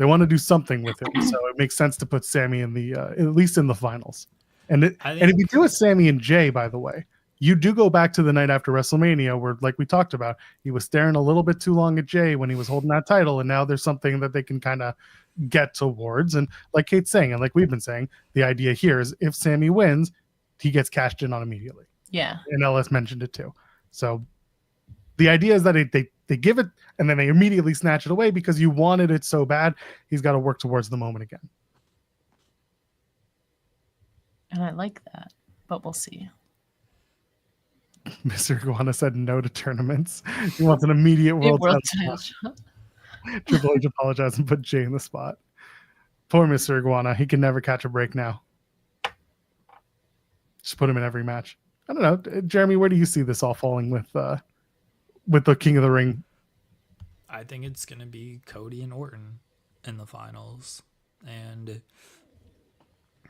They want to do something with him, so it makes sense to put Sammy in the at least in the finals. And if you do a Sammy and Jey, by the way, you do go back to the night after WrestleMania where, like we talked about, he was staring a little bit too long at Jey when he was holding that title, and now there's something that they can kind of get towards. And like Kate's saying, and like we've been saying, the idea here is if Sammy wins, he gets cashed in on immediately. Yeah. And LS mentioned it too. So the idea is that they give it and then they immediately snatch it away because you wanted it so bad. He's got to work towards the moment again. And I like that, but we'll see. Mr. Iguana said no to tournaments. He wants an immediate world title shot. Triple H apologized and put Jey in the spot. Poor Mr. Iguana. He can never catch a break now. Just put him in every match. I don't know. Jeremy, where do you see this all falling with the King of the Ring? I think it's going to be Cody and Orton in the finals. And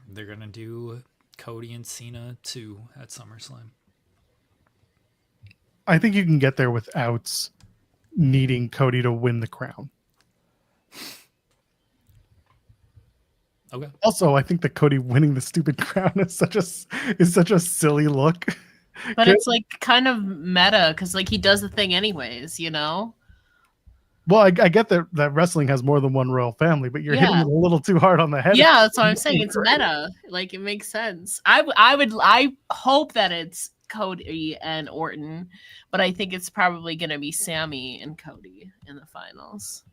they're going to do Cody and Cena too at SummerSlam. I think you can get there without needing Cody to win the crown. Okay. Also, I think that Cody winning the stupid crown is such a silly look. But it's like kind of meta because like he does the thing anyways, you know? Well, I get that wrestling has more than one royal family, but you're hitting it a little too hard on the head. Yeah, that's what I'm saying. It's meta. Like it makes sense. I hope that it's Cody and Orton, but I think it's probably going to be Sammy and Cody in the finals.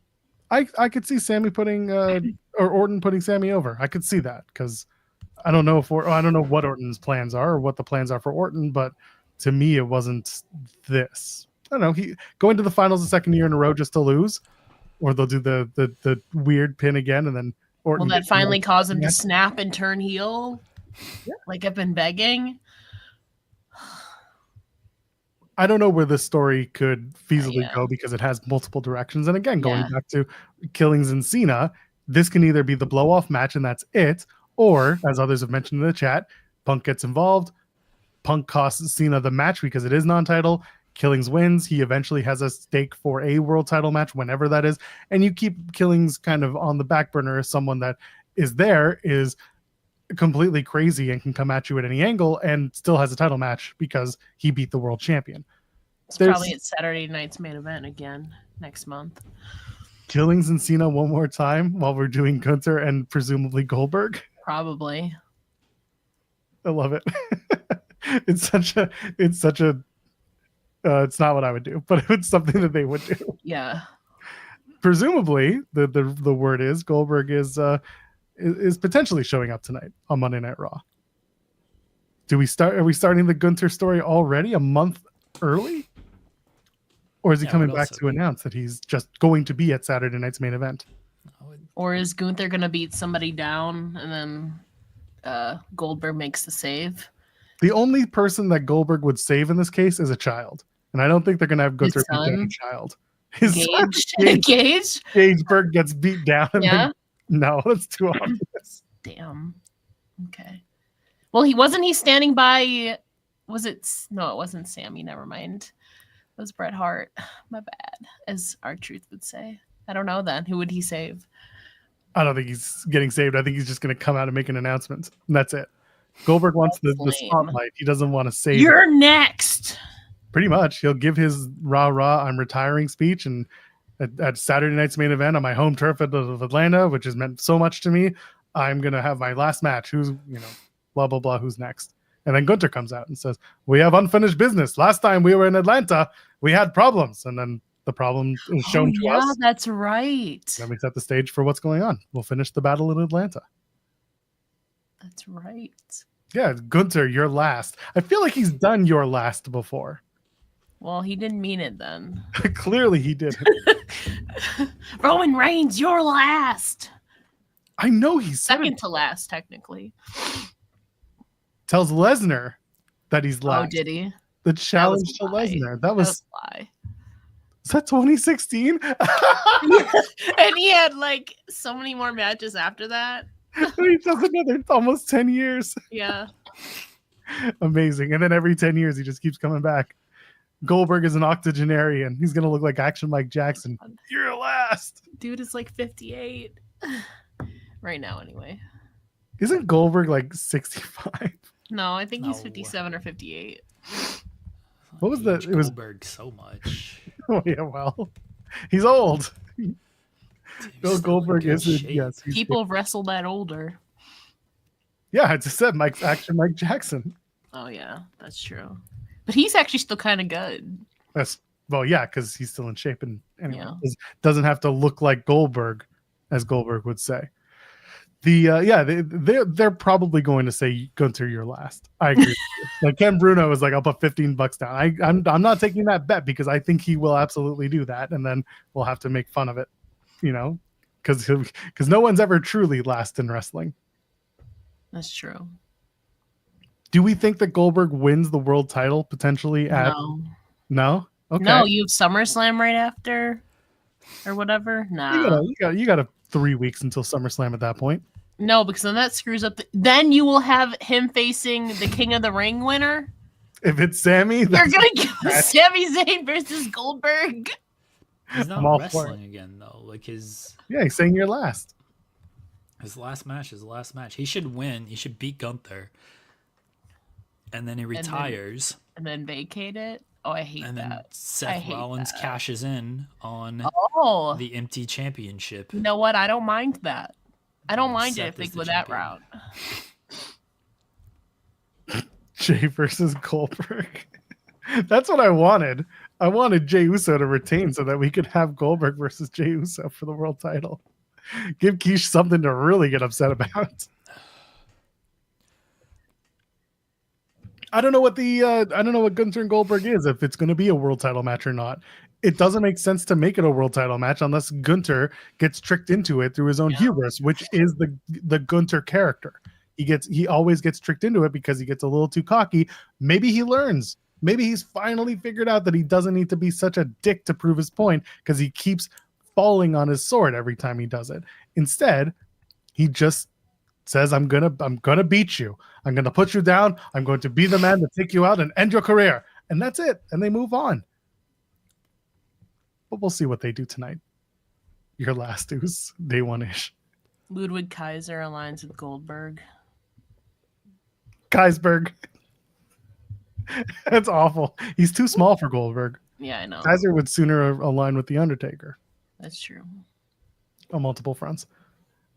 I could see Sammy putting or Orton putting Sammy over. I could see that because I don't know what Orton's plans are or what the plans are for Orton, but to me it wasn't this. I don't know. He going to the finals the second year in a row just to lose, or they'll do the weird pin again and then Orton. Will that finally cause him to snap and turn heel? Yeah. Like I've been begging. I don't know where this story could feasibly go because it has multiple directions. And again, going back to Killings and Cena, this can either be the blow-off match and that's it, or, as others have mentioned in the chat, Punk gets involved. Punk costs Cena the match because it is non-title. Killings wins. He eventually has a stake for a world title match, whenever that is. And you keep Killings kind of on the back burner as someone that is completely crazy and can come at you at any angle and still has a title match because he beat the world champion. It's probably at Saturday night's main event again next month. Killings and Cena one more time while we're doing Gunther and presumably Goldberg. Probably. I love it. It's not what I would do, but it's something that they would do. Yeah. Presumably, the word is Goldberg is potentially showing up tonight on Monday Night Raw. Are we starting the Gunther story already a month early? Or is he coming back to announce that he's just going to be at Saturday night's main event? Or is Gunther going to beat somebody down and then Goldberg makes the save? The only person that Goldberg would save in this case is a child. And I don't think they're going to have Gunther beat down a child. Gage Berg gets beat down. And no, that's too obvious. Damn. Okay. Well, he wasn't standing by. Was it? No, it wasn't Sammy. Never mind. It was Bret Hart. My bad, as R-Truth would say. I don't know then. Who would he save? I don't think he's getting saved. I think he's just going to come out and make an announcement. And that's it. Goldberg wants the spotlight. He doesn't want to save. You're next. Pretty much. He'll give his rah, I'm retiring speech. And at Saturday night's main event on my home turf of Atlanta, which has meant so much to me, I'm going to have my last match. Who's, blah, blah, blah. Who's next? And then Gunther comes out and says, we have unfinished business. Last time we were in Atlanta, we had problems. And then the problem is shown to us. Yeah, that's right. Then we set the stage for what's going on. We'll finish the battle in Atlanta. That's right. Yeah, Gunther, you're last. I feel like he's done your last before. Well, he didn't mean it then. Clearly he didn't. Roman Reigns, you're last. I know he's second to last, technically. Tells Lesnar that he's last. Oh, did he? The challenge to Lesnar. That was a lie. Is that 2016? And he had like so many more matches after that. He does another almost 10 years. Yeah. Amazing. And then every 10 years he just keeps coming back. Goldberg is an octogenarian. He's going to look like Action Mike Jackson. You're last. Dude is like 58. Right now, anyway. Isn't Goldberg like 65? No, I think he's No. 57 or 58. What was the? It was. Goldberg so much. Oh yeah, well, he's old. Dude, Bill still in Goldberg good is in, shape. yes. People have wrestled that older. Yeah, I just said Mike Jackson. Oh yeah, that's true. But he's actually still kind of good. That's well, yeah, because he's still in shape and anyway, Yeah. doesn't have to look like Goldberg, as Goldberg would say. They're probably going to say Gunther, you're last. I agree. Like Ken Bruno is like, I'll put $15 down. I'm not taking that bet because I think he will absolutely do that, and then we'll have to make fun of it, because no one's ever truly last in wrestling. That's true. Do we think that Goldberg wins the world title potentially? No. Okay. No, you have SummerSlam right after, or whatever. Nah. You got 3 weeks until SummerSlam at that point. No, because then that screws up. Then you will have him facing the King of the Ring winner. If it's Sammy, You're gonna give Sami Zayn versus Goldberg. He's not wrestling again though. Like he's saying you're last. His last match is the last match. He should win. He should beat Gunther. And then he retires. And then vacate it. Oh, I hate that. And then Seth Rollins cashes in on the empty championship. You know what? I don't mind that. I don't mind it if they go that route. Jey versus Goldberg. That's what I wanted. I wanted Jey Uso to retain so that we could have Goldberg versus Jey Uso for the world title. Give Keish something to really get upset about. I don't know what Gunther and Goldberg is, if it's going to be a world title match or not. It doesn't make sense to make it a world title match unless Gunther gets tricked into it through his own hubris, which is the Gunther character. He always gets tricked into it because he gets a little too cocky. Maybe he learns. Maybe he's finally figured out that he doesn't need to be such a dick to prove his point because he keeps falling on his sword every time he does it. Instead, he just says, I'm gonna beat you. I'm gonna put you down. I'm going to be the man to take you out and end your career. And that's it. And they move on. But we'll see what they do tonight. Your last is day one-ish. Ludwig Kaiser aligns with Goldberg. Kaisberg. That's awful. He's too small for Goldberg. Yeah, I know. Kaiser would sooner align with The Undertaker. That's true. On multiple fronts.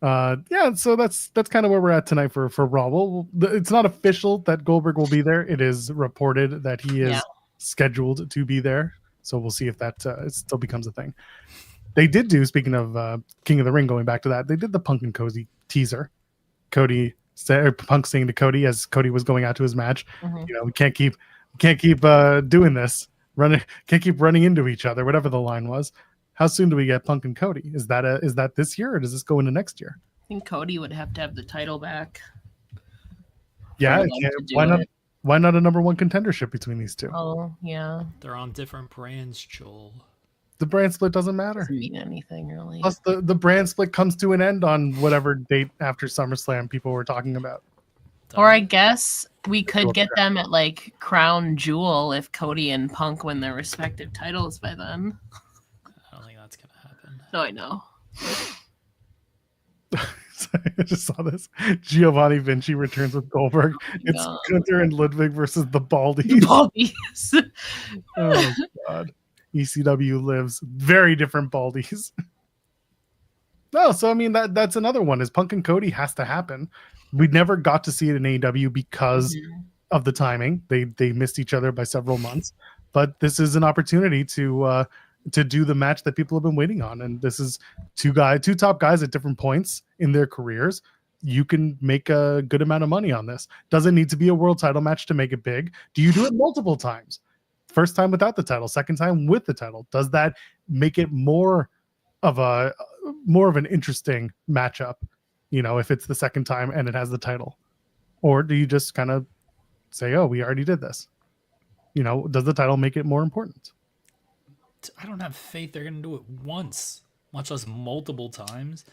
So that's kind of where we're at tonight for Raw. Well, it's not official that Goldberg will be there. It is reported that he is scheduled to be there. So we'll see if that still becomes a thing. They did do, speaking of King of the Ring, going back to that, they did the Punk and Cody teaser. Punk saying to Cody as Cody was going out to his match, we can't keep doing this. Can't keep running into each other, whatever the line was. How soon do we get Punk and Cody? Is that this year or does this go into next year? I think Cody would have to have the title back. Yeah, why not a number one contendership between these two? Oh, yeah. They're on different brands, Joel. The brand split doesn't matter. Doesn't mean anything, really. Plus, the brand split comes to an end on whatever date after SummerSlam people were talking about. Or I guess we could get them at like Crown Jewel if Cody and Punk win their respective titles by then. I don't think that's going to happen. No, I know. I just saw this. Giovanni Vinci returns with Goldberg. It's Gunther and Ludwig versus the Baldies. The Baldies. Oh my god. ECW lives. Very different Baldies. No, so I mean that's another one. Is Punk and Cody has to happen. We never got to see it in AEW because of the timing. They missed each other by several months. But this is an opportunity to do the match that people have been waiting on. And this is two top guys at different points in their careers. You can make a good amount of money on this. Doesn't need to be a world title match to make it big. Do you do it multiple times? First time without the title, second time with the title. Does that make it more of an interesting matchup? If it's the second time and it has the title, or do you just kind of say, "Oh, we already did this"? Does the title make it more important? I don't have faith they're gonna do it once, much less multiple times.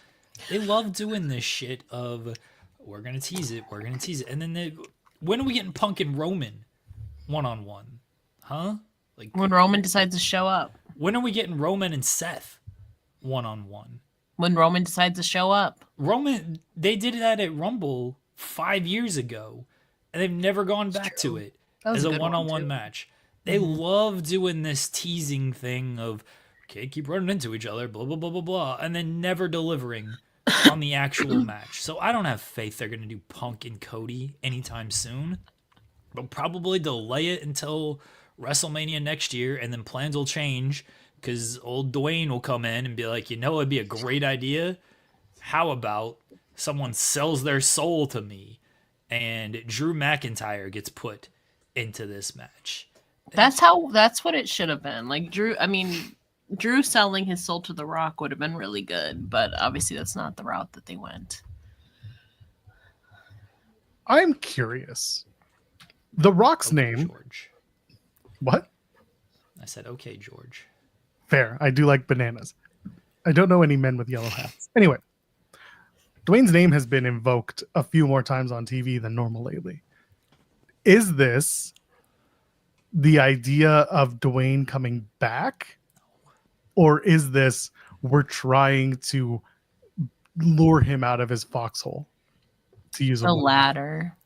They love doing this shit of we're gonna tease it, and then when are we getting Punk and Roman one-on-one? Huh? Like when Roman decides to show up. When are we getting Roman and Seth one-on-one? When Roman decides to show up. Roman, they did that at Rumble 5 years ago, and they've never gone back to it as a one-on-one match. They love doing this teasing thing of, okay, keep running into each other, blah, blah, blah, blah, blah, and then never delivering on the actual match. So I don't have faith they're going to do Punk and Cody anytime soon. They'll probably delay it until WrestleMania next year, and then plans will change because old Dwayne will come in and be like, it'd be a great idea. How about someone sells their soul to me and Drew McIntyre gets put into this match? That's what it should have been. Like Drew selling his soul to The Rock would have been really good, but obviously that's not the route that they went. I'm curious. The Rock's name. George. What? I said, okay, George. Fair. I do like bananas. I don't know any men with yellow hats. Anyway, Dwayne's name has been invoked a few more times on TV than normal lately. Is this the idea of Dwayne coming back? Or is this we're trying to lure him out of his foxhole? To use the latter.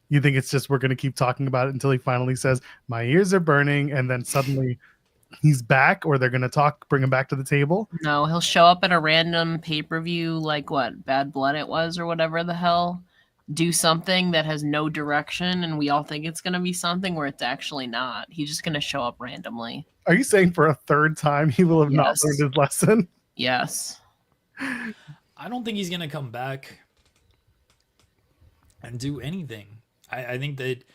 You think it's just we're going to keep talking about it until he finally says, my ears are burning, and then suddenly he's back, or they're going to bring him back to the table? No, he'll show up at a random pay-per-view like what, Bad Blood it was or whatever the hell, do something that has no direction, and we all think it's going to be something where it's actually not. He's just going to show up randomly. Are you saying for a third time he will have not learned his lesson? Yes. I don't think he's going to come back and do anything. I think that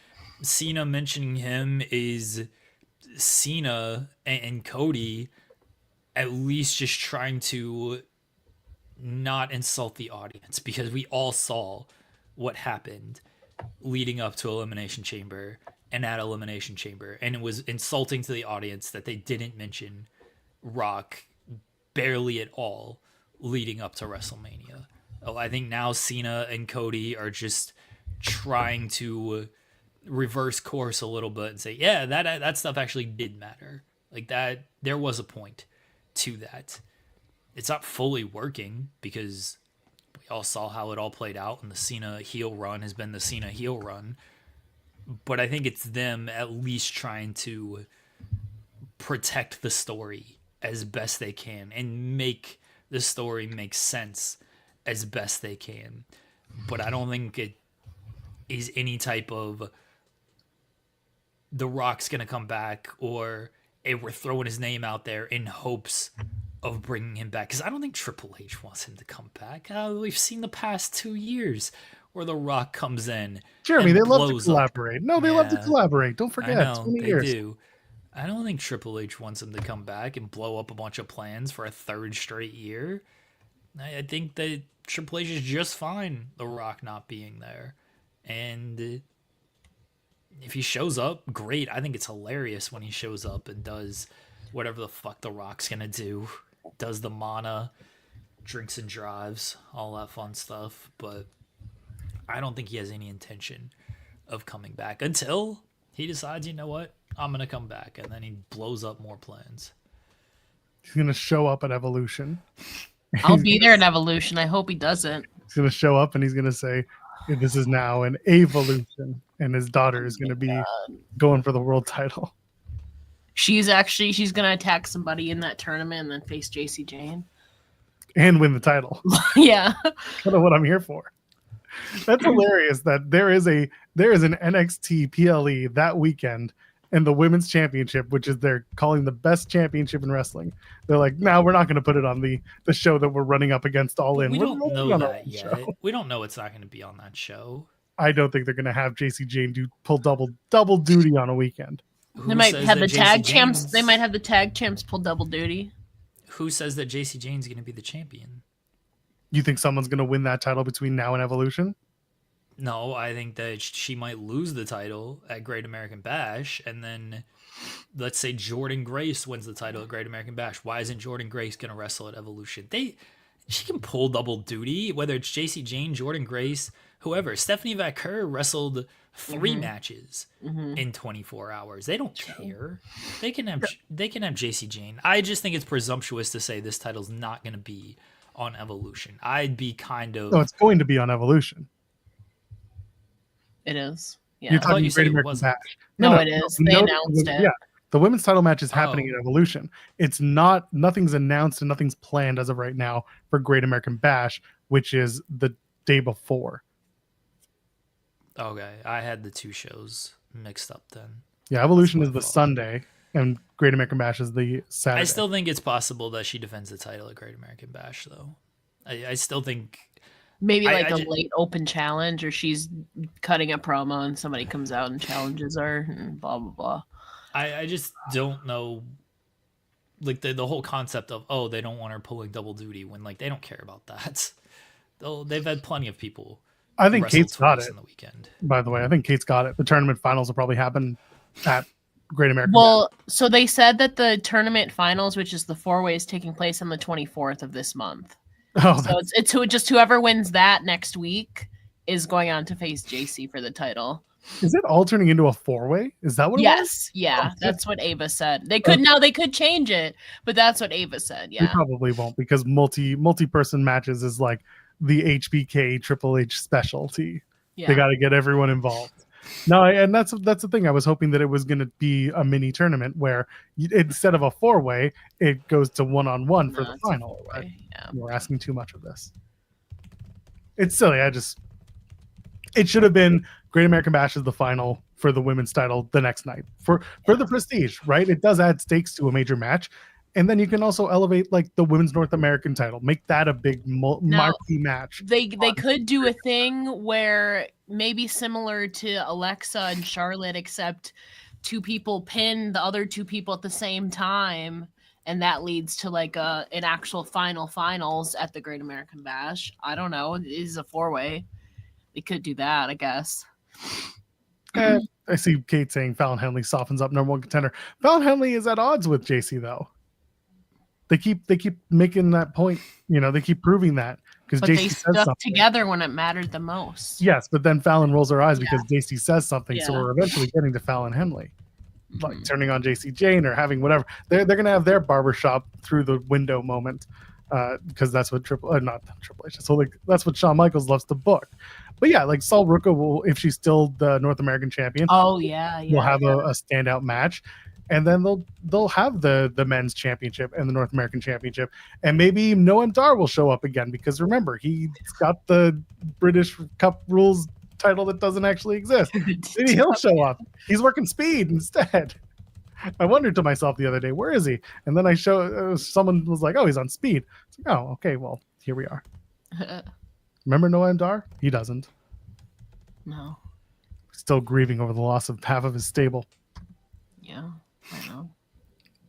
Cena mentioning him is Cena and Cody at least just trying to not insult the audience, because we all saw what happened leading up to Elimination Chamber and at Elimination Chamber, and it was insulting to the audience that they didn't mention Rock barely at all leading up to WrestleMania. I think now Cena and Cody are just trying to reverse course a little bit and say, yeah, that stuff actually did matter. Like that, there was a point to that. It's not fully working because we all saw how it all played out, and the Cena heel run has been the Cena heel run. But I think it's them at least trying to protect the story as best they can and make the story make sense as best they can. But I don't think it is any type of The Rock's going to come back, or hey, we're throwing his name out there in hopes of bringing him back. Because I don't think Triple H wants him to come back. We've seen the past 2 years where The Rock comes in. Jeremy, they love to collaborate. No, they love to collaborate. Don't forget. I know, they do. I don't think Triple H wants him to come back and blow up a bunch of plans for a third straight year. I think that Triple H is just fine The Rock not being there. And if he shows up, great. I think it's hilarious when he shows up and does whatever the fuck The Rock's gonna do. Does the mana, drinks and drives, all that fun stuff. But I don't think he has any intention of coming back until he decides, you know what, I'm gonna come back, and then he blows up more plans. He's gonna show up at Evolution. I'll be there at Evolution. I hope he doesn't. Gonna He's going to show up and he's going to say, this is now an evolution. And his daughter is going to be going for the world title. She's going to attack somebody in that tournament and then face JC Jane. And win the title. Yeah. Kind of what I'm here for. That's hilarious that there is an NXT PLE that weekend and the women's championship, which is they're calling the best championship in wrestling. They're like, no, we're not going to put it on the show that we're running up against All In. We don't know that yet. Show. We don't know it's not going to be on that show. I don't think they're going to have JC Jane pull double duty on a weekend. They might have the tag champs. They might have the tag champs pull double duty. Who says that JC Jane's going to be the champion? You think someone's going to win that title between now and Evolution? No, I think that she might lose the title at Great American Bash, and then let's say Jordynne Grace wins the title at Great American Bash. Why isn't Jordynne Grace going to wrestle at Evolution? She can pull double duty, whether it's JC Jane, Jordynne Grace, whoever. Stephanie Vaquer wrestled 3 matches in 24 hours. They don't care. They can have JC Jane. I just think it's presumptuous to say this title's not going to be on Evolution. I'd be kind of. No, it's going to be on Evolution. It is. Yeah. You're talking you Great said it American wasn't. Bash. No, it is. They announced it. Yeah, the women's title match is happening Oh. at Evolution. It's not. Nothing's announced and nothing's planned as of right now for Great American Bash, which is the day before. Okay, I had the two shows mixed up then. Yeah, Evolution That's is my the fault. Sunday, and Great American Bash is the Saturday. I still think it's possible that she defends the title at Great American Bash, though. I still think. Maybe I like a ju- late open challenge, or she's cutting a promo and somebody comes out and challenges her, and blah blah blah. I just don't know. Like the whole concept of they don't want her pulling double duty when like they don't care about that. They've had plenty of people. I think wrestle Kate's got twice it. in the weekend. By the way, I think Kate's got it. The tournament finals will probably happen at Great American. Well, so they said that the tournament finals, which is the 4-way, is taking place on the 24th of this month. Bash. Oh, So it's just whoever wins that next week is going on to face JC for the title. is it all turning into a 4-way? Is that what? It was? Yes, yeah, that's what Ava said. They could change it, but that's what Ava said. They Yeah, probably won't because multi-person matches is like the HBK Triple H specialty. yeah. They got to get everyone involved. No, and that's the thing. I was hoping that it was going to be a mini tournament where instead of a 4-way, it goes to 1-on-1 for No, the it's a final. 4-way, Right? yeah. We're asking too much of this. It's silly. It should have been Great American Bash is the final for the women's title the next night for the prestige, right? It does add stakes to a major match. And then you can also elevate like the women's North American title, make that a big marquee match. They could do a thing where maybe similar to Alexa and Charlotte, except two people pin the other two people at the same time, and that leads to like an actual finals at the Great American Bash. I don't know. It is a 4-way. They could do that, I guess. I see Kate saying Fallon Henley softens up number one contender. Fallon Henley is at odds with JC though. They keep making that point. You know, they keep proving that because But JC they says stuck something. together when it mattered the most. Yes, but then Fallon rolls her eyes because JC says something. So Yeah. we're eventually getting to Fallon Henley, like Mhm. turning on JC Jane or having whatever. They're gonna have their barbershop through the window moment because that's what not Triple H. So like that's what Shawn Michaels loves to book. But yeah, like Sol Ruka will, if she's still the North American champion, Oh yeah, yeah. will have a standout match. And then they'll have the men's championship and the North American championship, and maybe Noam Dar will show up again because remember he's got the British Cup Rules title that doesn't actually exist. Maybe he'll show up. He's working Speed instead. I wondered to myself the other day, where is he? And then someone was like, oh, he's on Speed. It's like, oh, okay, well here we are. Remember Noam Dar? He doesn't. No. Still grieving over the loss of half of his stable. Yeah. I know.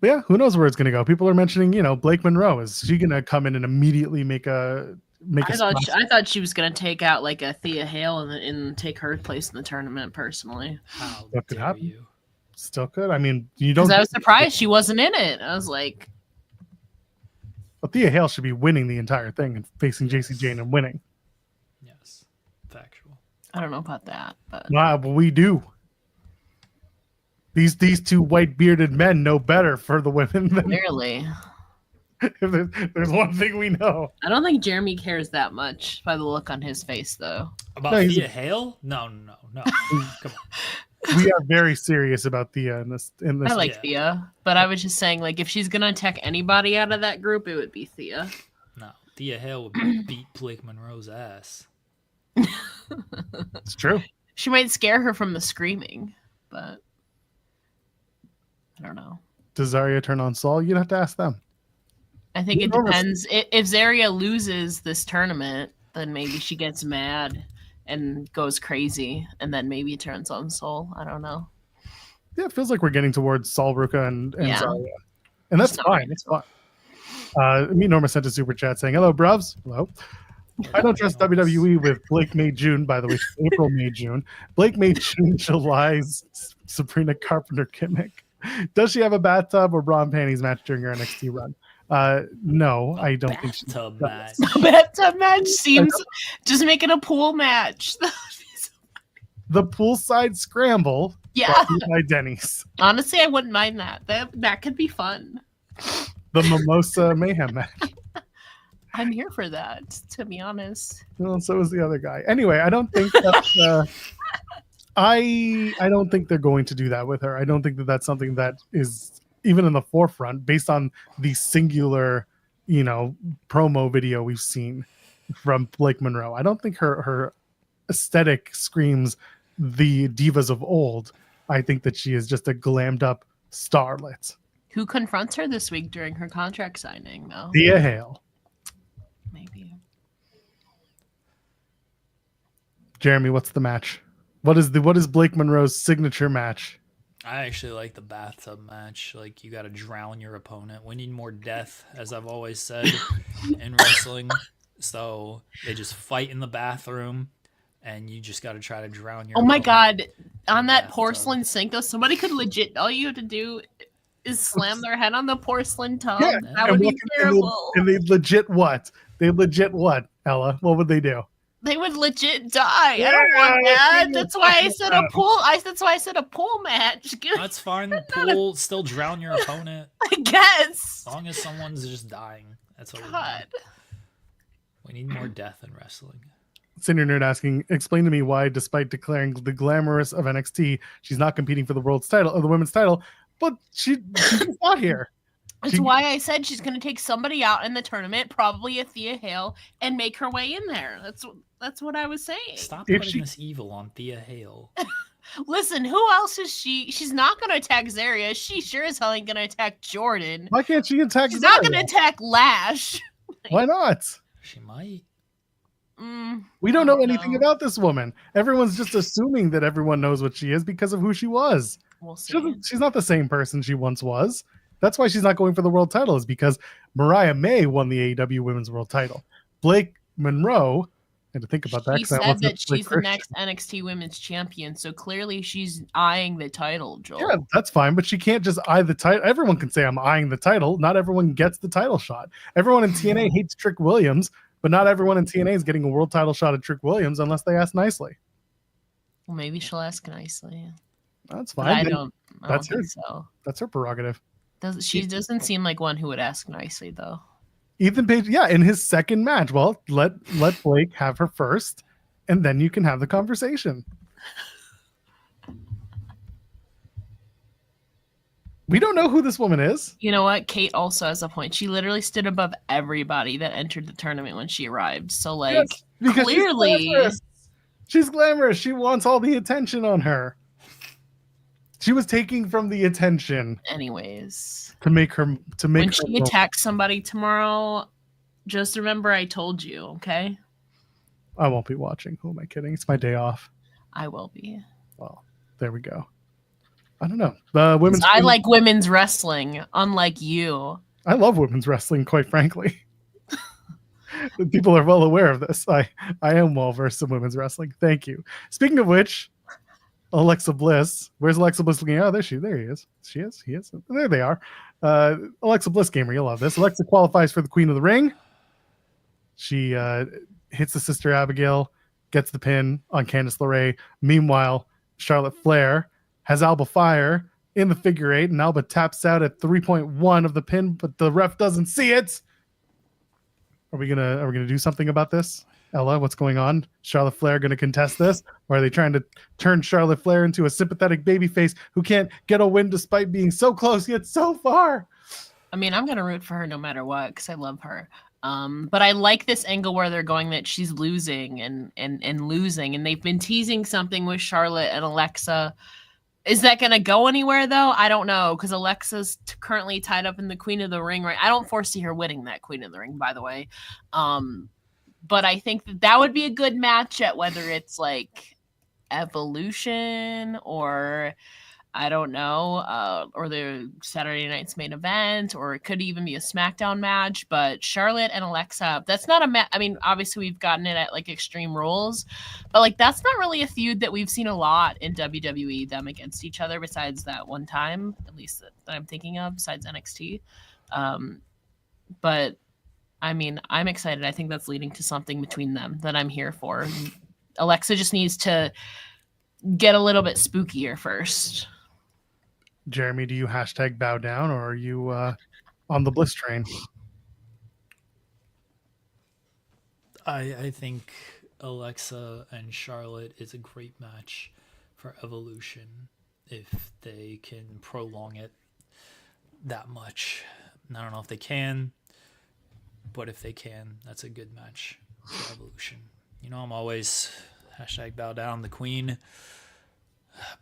But yeah, who knows where it's going to go? People are mentioning, Blake Monroe. Is she going to come in and immediately make a splash? I thought she was gonna take out like a Thea Hale and take her place in the tournament personally. How That could dare happen. you? Still could. I mean, you don't. Because I was surprised she wasn't in it. I was like, But Thea Hale should be winning the entire thing and facing JC Jane and winning. Yes, factual. I don't know about that, but Nah, but we do. These two white bearded men know better for the women than clearly, if there's one thing we know. I don't think Jeremy cares that much by the look on his face, though. About No, he's- Thea Hale? No. Come on. We are very serious about Thea in this. I like Yeah. Thea, but I was just saying, like, if she's gonna attack anybody out of that group, it would be Thea. No. Thea Hale would beat Blake Monroe's ass. It's true. She might scare her from the screaming, but I don't know. Does Zarya turn on Saul? You'd have to ask them. I think it Enormous. depends. If Zarya loses this tournament, then maybe she gets mad and goes crazy, and then maybe turns on Soul. I don't know. Yeah, it feels like we're getting towards Saul Ruka and Yeah. Zarya. And that's It's not fine. right. It's fine. Me Norma sent a super chat saying, hello, bruvs. Hello. I don't trust WWE with Blake May June, by the way. April May June. Blake May June July's Sabrina Carpenter gimmick. Does she have a bathtub or bra and panties match during her NXT run? No, I don't think she Bathtub does. match. Bathtub match seems just making a pool match. The poolside scramble Yeah, brought to you by Denny's. honestly, I wouldn't mind that. That could be fun. The Mimosa Mayhem match. I'm here for that, to be honest. Well, so is the other guy. Anyway, I don't think that I don't think they're going to do that with her. I don't think that that's something that is even in the forefront based on the singular, promo video we've seen from Blake Monroe. I don't think her aesthetic screams the divas of old. I think that she is just a glammed up starlet. Who confronts her this week during her contract signing, though? Thea Hale. Maybe. Jeremy, what's the match? What is Blake Monroe's signature match? I actually like the bathtub match. Like, you got to drown your opponent. We need more death, as I've always said in wrestling. So they just fight in the bathroom, and you just got to try to drown your. Oh my God! On that bathtub. porcelain sink, though, somebody could legit. All you have to do is slam their head on the porcelain tub. Yeah, that would be terrible. And they legit what? Ella? What would they do? They would legit die. I don't want that. That's why I said a pool. That's why I said a pool match. That's fine. Pool, still drown your opponent. I guess. As long as someone's just dying. That's what we need more death in wrestling. Senior Nerd asking, explain to me why, despite declaring the glamorous of NXT, she's not competing for the world's title or the women's title, but she's not here. That's why I said she's going to take somebody out in the tournament, probably a Thea Hale, and make her way in there. That's what I was saying. Stop putting this evil on Thea Hale. Listen, who else is she? She's not going to attack Zarya. She sure as hell ain't going to attack Jordan. Why can't she attack She's Zarya? not going to attack Lash. Why not? She might. We don't know anything about this woman. Everyone's just assuming that everyone knows what she is because of who she was. We'll see. She's not the same person she once was. That's why she's not going for the world title, is because Mariah May won the AEW Women's World Title. Blake Monroe, and to think about that, she said that she's the next NXT Women's Champion, so clearly she's eyeing the title, Joel. Yeah, that's fine, but she can't just eye the title. Everyone can say I'm eyeing the title. Not everyone gets the title shot. Everyone in TNA hates Trick Williams, but not everyone in TNA is getting a world title shot at Trick Williams unless they ask nicely. Well, maybe she'll ask nicely. That's fine. That's her. So. That's her prerogative. She doesn't seem like one who would ask nicely, though. Ethan Page, yeah, in his second match. Well, let Blake have her first, and then you can have the conversation. We don't know who this woman is. You know what? Kate also has a point. She literally stood above everybody that entered the tournament when she arrived. So, like, yes, clearly... She's glamorous. She wants all the attention on her. She was taking from the attention. Anyways. When she attacks somebody tomorrow, just remember I told you, okay? I won't be watching. Who am I kidding? It's my day off. I will be. Well, there we go. I don't know. I like women's wrestling, unlike you. I love women's wrestling, quite frankly. People are well aware of this. I am well versed in women's wrestling. Thank you. Speaking of which, Alexa Bliss. Where's Alexa Bliss looking? Oh, there he is. He is. There they are. Alexa Bliss gamer, you'll love this. Alexa qualifies for the Queen of the Ring. She hits the Sister Abigail, gets the pin on Candice LeRae. Meanwhile, Charlotte Flair has Alba Fire in the figure eight, and Alba taps out at 3.1 of the pin, but the ref doesn't see it. Are we gonna do something about this? Ella, what's going on? Charlotte Flair going to contest this? Or are they trying to turn Charlotte Flair into a sympathetic babyface who can't get a win despite being so close yet so far? I mean, I'm going to root for her no matter what because I love her. But I like this angle where they're going that she's losing and losing. And they've been teasing something with Charlotte and Alexa. Is that going to go anywhere, though? I don't know, because Alexa's currently tied up in the Queen of the Ring, right? I don't foresee her winning that Queen of the Ring, by the way. But I think that would be a good match at whether it's like Evolution or I don't know, or the Saturday night's main event, or it could even be a SmackDown match. But Charlotte and Alexa, that's not a match. I mean, obviously we've gotten it at like Extreme Rules, but like that's not really a feud that we've seen a lot in WWE, them against each other, besides that one time, at least that I'm thinking of, besides NXT. But I mean, I'm excited. I think that's leading to something between them that I'm here for. Alexa just needs to get a little bit spookier first. Jeremy, do you #bow down or are you on the Bliss train? I think Alexa and Charlotte is a great match for Evolution if they can prolong it that much. I don't know if they can, but if they can, that's a good match for Evolution. You know, I'm always #bow down the queen,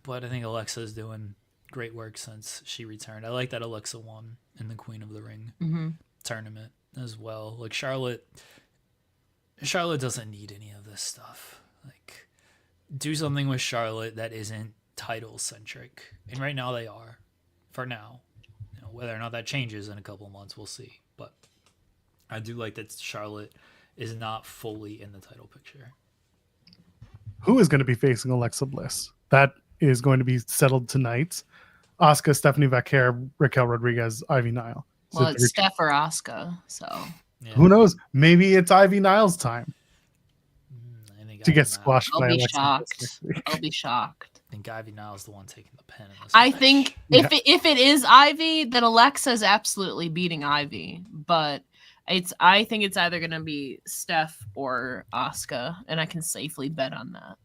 but I think Alexa is doing great work since she returned. I like that Alexa won in the Queen of the Ring tournament as well. Like Charlotte doesn't need any of this stuff. Like, do something with Charlotte that isn't title centric, and right now they are. For now, you know, whether or not that changes in a couple months, we'll see. But I do like that Charlotte is not fully in the title picture. Who is going to be facing Alexa Bliss? That is going to be settled tonight. Asuka, Stephanie Vaquer, Raquel Rodriguez, Ivy Nile. So Well, it's Steph or Asuka, so Yeah. who knows? Maybe it's Ivy Nile's time I think to Ivy get squashed I'll by be Alexa shocked. Bliss next week. I'll be shocked. I think Ivy now is the one taking the pen in this I match. think Yeah. if it is Ivy, then Alexa's absolutely beating Ivy. But I think it's either gonna be Steph or Asuka, and I can safely bet on that.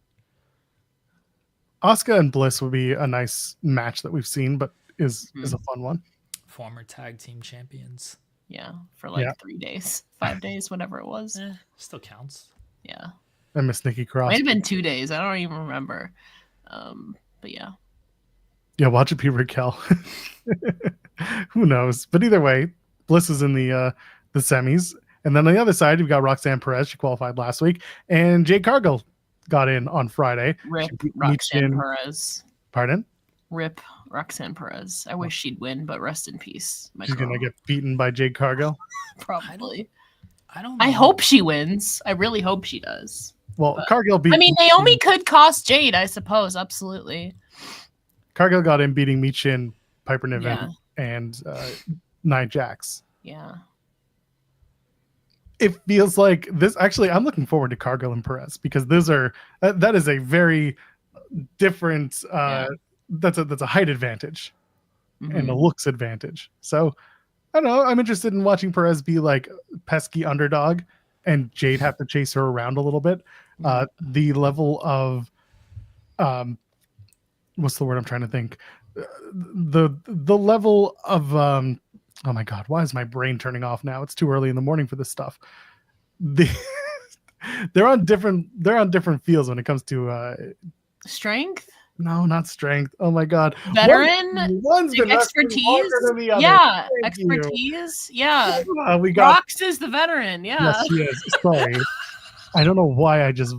Asuka and Bliss would be a nice match that we've seen, but is a fun one. former tag team champions. Yeah, for like Yeah. 3 days, 5 days, whatever it was. Still counts. Yeah, I miss Nikki Cross. might have been 2 days. I don't even remember. But yeah. Yeah, watch it be Raquel. Who knows? But either way, Bliss is in the semis. And then on the other side, you've got Roxanne Perez. She qualified last week. And Jade Cargill got in on Friday. Rip She beat Roxanne Michin- Perez. Pardon? Rip Roxanne Perez. I wish she'd win, but rest in peace. My She's girl. going to get beaten by Jade Cargill. Probably. I don't know. I hope she wins. I really hope she does. Well, But- Cargill beat. I mean, Naomi could cost Jade, I suppose. Absolutely. Cargill got in beating Michin, Piper Niven, Yeah. and Nia Jax. Yeah. It feels like this. Actually, I'm looking forward to Cargill and Perez because those are that is a very different. That's a height advantage and a Mhm. looks advantage. So I don't know. I'm interested in watching Perez be like pesky underdog, and Jade have to chase her around a little bit. The level of what's the word I'm trying to think? The level of oh my god, why is my brain turning off now? It's too early in the morning for this stuff. They're on different fields when it comes to Strength? no, not strength. Oh my god. Veteran? One's been wrestling Expertise? longer than the other. Yeah. Thank you. Expertise? Yeah. We got Rox is the veteran. Yeah. yes, she is. Sorry. I don't know why I just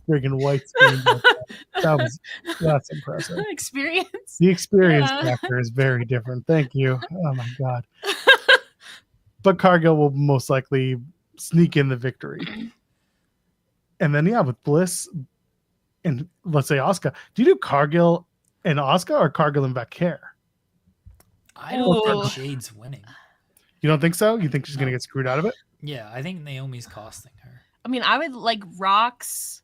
friggin' white screened that. That's impressive. Experience. The experience Yeah. factor is very different. Thank you. Oh my god. But Cargill will most likely sneak in the victory. And then with Bliss and let's say Asuka. Do you do Cargill and Asuka or Cargill and Vaquer? I don't Ooh. think Jade's winning. You don't think so? You think she's gonna No. get screwed out of it? Yeah, I think Naomi's costing her. I mean, I would like Rox.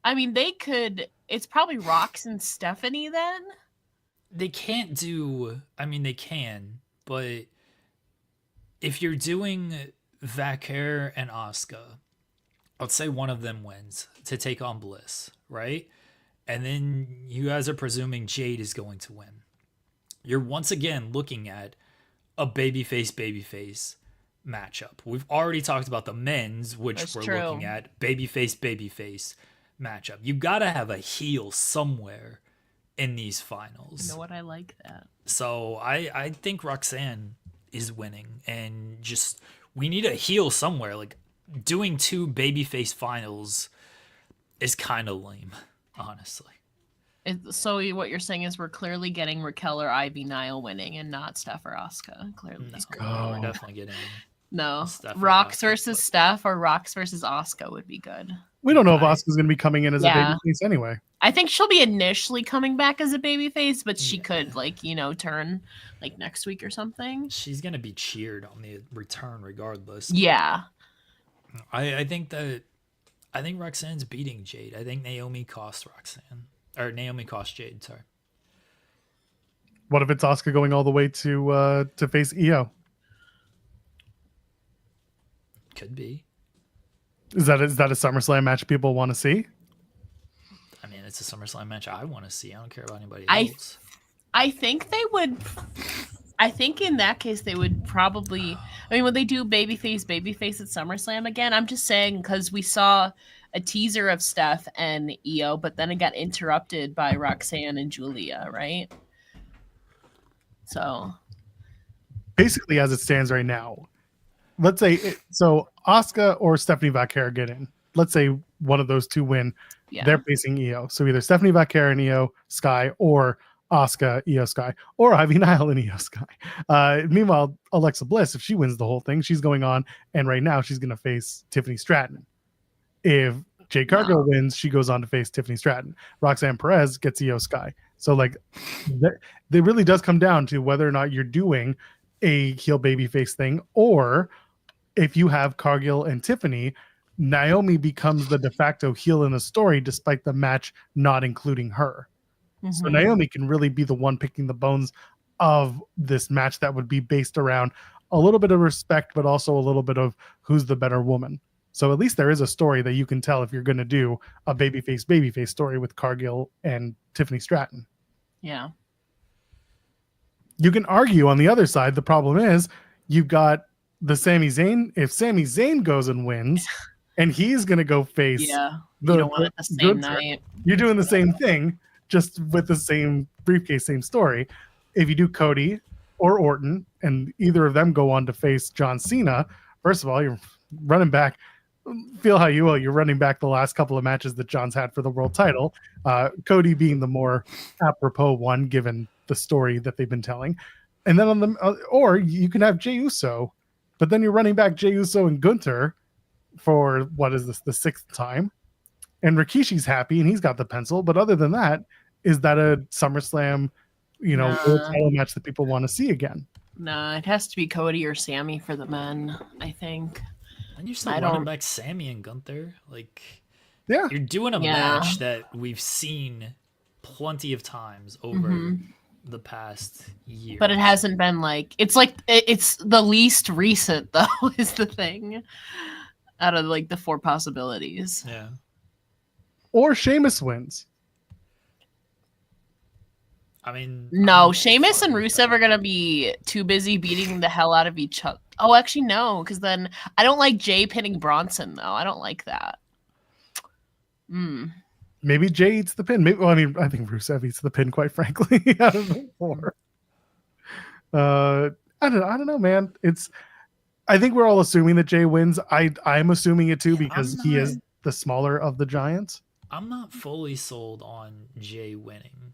I mean, they could. It's probably Rox and Stephanie then. They can't do. I mean, they can, but if you're doing Vaquer and Asuka, let's say one of them wins to take on Bliss, right? And then you guys are presuming Jade is going to win. You're once again looking at a babyface matchup. We've already talked about the men's, which That's we're true. looking at babyface matchup. You got to have a heel somewhere in these You finals. know what? I like that. So I think Roxanne is winning, and just we need a heel somewhere. Like doing 2 babyface finals is kind of lame, honestly. So what you're saying is we're clearly getting Raquel or Ivy Nile winning, and not Steph or Asuka. Clearly, No, we're definitely getting. no. Steph or Rox Asuka, versus but- Steph or Rox versus Asuka would be good. We don't know if I- Asuka's gonna be coming in as Yeah. a babyface anyway. I think she'll be initially coming back as a babyface, but she Yeah. could turn like next week or something. She's gonna be cheered on the return regardless. Yeah. I think Roxanne's beating Jade. I think Naomi cost Roxanne. Or Naomi cost Jade, sorry. What if it's Asuka going all the way to face EO? Could be. Is that a SummerSlam match people want to see? I mean, it's a SummerSlam match I want to see. I don't care about anybody I else. I think they would. I think in that case they would probably. I mean, would they do babyface at SummerSlam again? I'm just saying because we saw a teaser of Steph and Io, but then it got interrupted by Roxanne and Julia, right? So basically, as it stands right now, let's say Asuka or Stephanie Vaquer get in. Let's say one of those two win. yeah, They're facing Io. So either Stephanie Vaquer and Io Sky, or Asuka, Io Sky, or Ivy Nile and Io Sky. Meanwhile, Alexa Bliss, if she wins the whole thing, she's going on, and right now she's going to face Tiffany Stratton. If Jade Cargill wins, she goes on to face Tiffany Stratton. Roxanne Perez gets Io Sky. So like, it really does come down to whether or not you're doing a heel babyface thing, or if you have Cargill and Tiffany, Naomi becomes the de facto heel in the story, despite the match not including her. Mm-hmm. So Naomi can really be the one picking the bones of this match that would be based around a little bit of respect, but also a little bit of who's the better woman. So at least there is a story that you can tell if you're going to do a babyface story with Cargill and Tiffany Stratton. Yeah. You can argue on the other side. The problem is you've got the Sami Zayn. If Sami Zayn goes and wins, and he's going to go face, You don't want it the same night. You're doing the same thing, just with the same briefcase, same story. If you do Cody or Orton, and either of them go on to face John Cena, first of all, you're running back. Feel how you will. You're running back the last couple of matches that John's had for the world title. Cody being the more apropos one, given the story that they've been telling. And then on the or you can have Jey Uso, but then you're running back Jey Uso and Gunther for what is this, the 6th time? And Rikishi's happy and he's got the pencil. But other than that, is that a SummerSlam, world title match that people want to see again? No, it has to be Cody or Sammy for the men, I think. And you're still running back Sammy and Gunther. Yeah. You're doing a match that we've seen plenty of times over the past year. But it hasn't been it's the least recent though, is the thing. Out of the 4 possibilities. Yeah. Or Sheamus wins. I mean, no, Sheamus and Rusev are gonna be too busy beating the hell out of each other. Oh, actually, no, because then I don't like Jay pinning Bronson though. I don't like that. Maybe Jay eats the pin. Maybe. Well, I mean, I think Rusev eats the pin. Quite frankly, out of the 4. I don't know, man. I think we're all assuming that Jay wins. I'm assuming it too because he is the smaller of the giants. I'm not fully sold on Jay winning.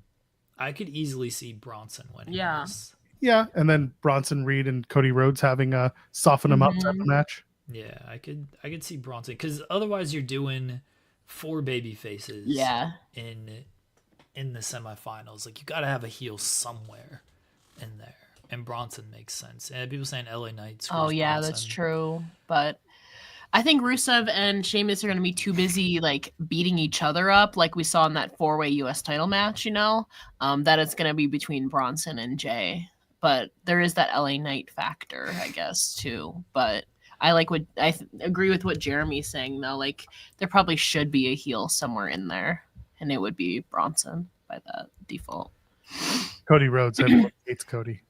I could easily see Bronson winning. Yeah. This. Yeah, and then Bronson Reed and Cody Rhodes having a soften him up type of match. Yeah, I could see Bronson, because otherwise you're doing 4 baby faces. Yeah. In the semifinals, you got to have a heel somewhere in there, and Bronson makes sense. And people saying LA Knight. Oh yeah, Bronson. That's true, but I think Rusev and Sheamus are going to be too busy beating each other up like we saw in that 4-way US title match, that it's going to be between Bronson and Jay. But there is that LA Knight factor, I guess, too. But I agree with what Jeremy's saying though. There probably should be a heel somewhere in there, and it would be Bronson by that default. Cody Rhodes, everyone hates Cody.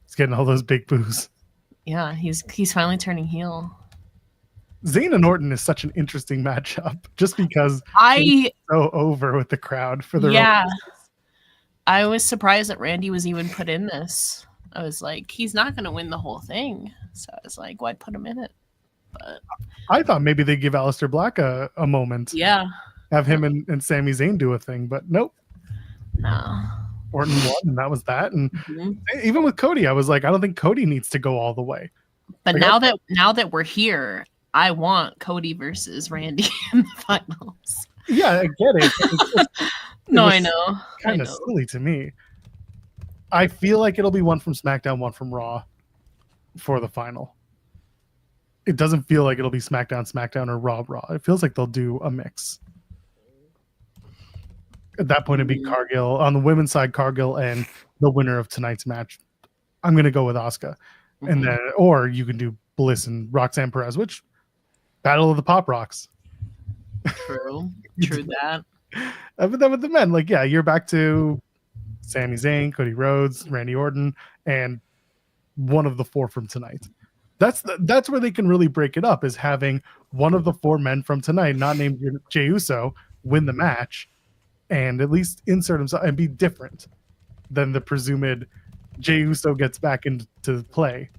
He's getting all those big boos. Yeah, he's finally turning heel. Zayn and Orton is such an interesting matchup, just because he's so over with the crowd for the I was surprised that Randy was even put in this. I was like, he's not going to win the whole thing, so I was like, why put him in it? But I thought maybe they'd give Aleister Black a moment. Yeah, have him and Sami Zayn do a thing, but nope. No. Orton won, and that was that. And even with Cody, I was like, I don't think Cody needs to go all the way. But now that we're here, I want Cody versus Randy in the finals. Yeah, I get it. I know. Kind of silly to me. I feel like it'll be one from SmackDown, one from Raw for the final. It doesn't feel like it'll be SmackDown, or Raw. It feels like they'll do a mix. At that point, it'd be Cargill. On the women's side, Cargill and the winner of tonight's match. I'm going to go with Asuka. And then, or you can do Bliss and Roxanne Perez, which Battle of the Pop Rocks. True that. But then with the men, like, yeah, you're back to Sami Zayn, Cody Rhodes, Randy Orton, and one of the 4 from tonight. That's where they can really break it up, is having one of the 4 men from tonight, not named Jey Uso, win the match and at least insert himself and be different than the presumed Jey Uso gets back into play,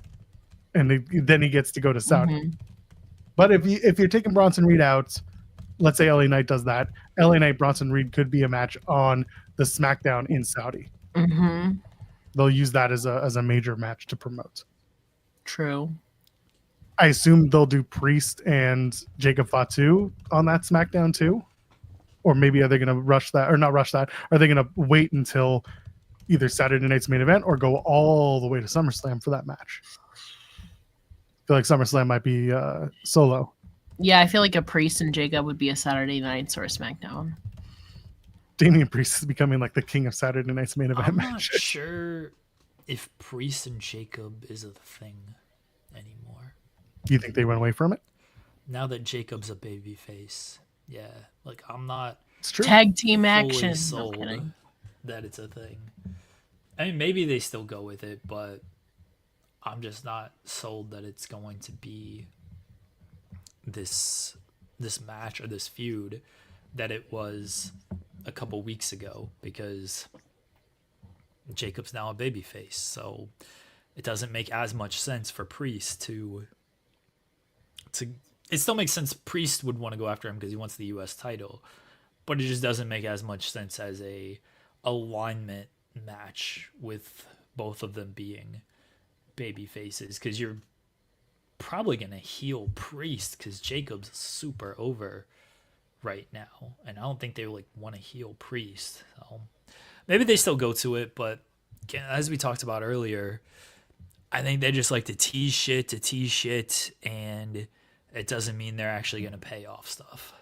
and then he gets to go to Saudi. Mm-hmm. But if you're taking Bronson Reed out, let's say LA Knight does that, LA Knight Bronson Reed could be a match on the SmackDown in Saudi. Mm-hmm. They'll use that as a major match to promote. True. I assume they'll do Priest and Jacob Fatu on that SmackDown too. Or maybe are they going to rush that, or not rush that? Are they going to wait until either Saturday night's main event or go all the way to SummerSlam for that match? I feel like SummerSlam might be solo. Yeah, I feel like a Priest and Jacob would be a Saturday night or a SmackDown. Damian Priest is becoming like the king of Saturday night's main event I'm not matches. sure if Priest and Jacob is a thing anymore. Do you think they went away from it? Now that Jacob's a babyface, yeah. Like, I'm not It's true. Tag team fully action. sold that it's a thing. I mean, maybe they still go with it, but I'm just not sold that it's going to be this match or this feud that it was a couple weeks ago, because Jacob's now a babyface, so it doesn't make as much sense for Priest to it still makes sense Priest would want to go after him because he wants the US title, but it just doesn't make as much sense as a alignment match with both of them being baby faces, because you're probably gonna heel Priest because Jacob's super over right now, and I don't think they like want to heel Priest. So maybe they still go to it, but as we talked about earlier, I think they just like to tease shit, and it doesn't mean they're actually going to pay off stuff.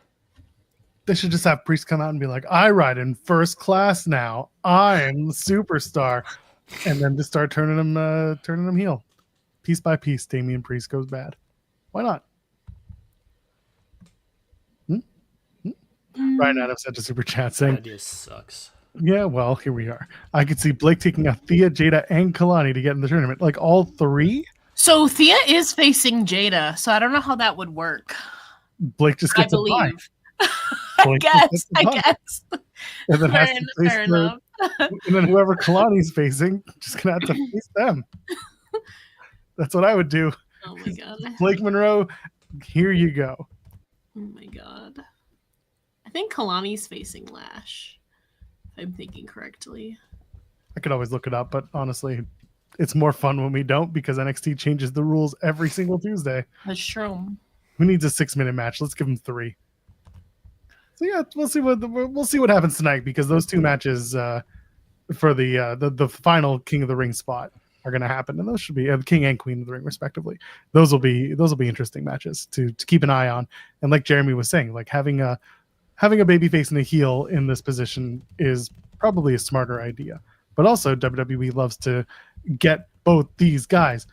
They should just have Priest come out and be like, I ride in first class now. I'm the superstar. And then just start turning them heel. Piece by piece, Damian Priest goes bad. Why not? Ryan Adams sent a super chat saying, That idea sucks. yeah, well, here we are. I could see Blake taking out Thea, Jada, and Kalani to get in the tournament. Like all 3? So Thea is facing Jada, so I don't know how that would work. Blake just gets a bye. I guess. And then has to face Fair enough. and then whoever Kalani's facing, just gonna have to face them. That's what I would do. Oh my god. Blake Monroe, here you go. Oh my god. I think Kalani's facing Lash, if I'm thinking correctly. I could always look it up, but honestly, it's more fun when we don't, because NXT changes the rules every single Tuesday. That's true. Who needs a 6-minute match? Let's give them 3. So yeah, we'll see what happens tonight, because those 2 matches for the final King of the Ring spot are going to happen, and those should be King and Queen of the Ring respectively. Those will be interesting matches to keep an eye on. And like Jeremy was saying, like having a babyface and a heel in this position is probably a smarter idea. But also WWE loves to get both these guys.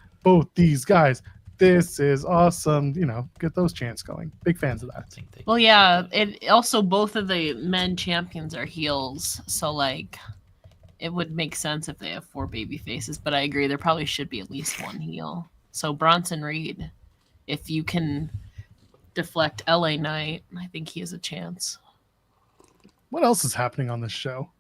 This is awesome. Get those chants going. Big fans of that. Well, yeah. It also, both of the men champions are heels, so like it would make sense if they have 4 baby faces. But I agree, there probably should be at least 1 heel. So Bronson Reed, if you can deflect LA Knight, I think he has a chance. What else is happening on this show?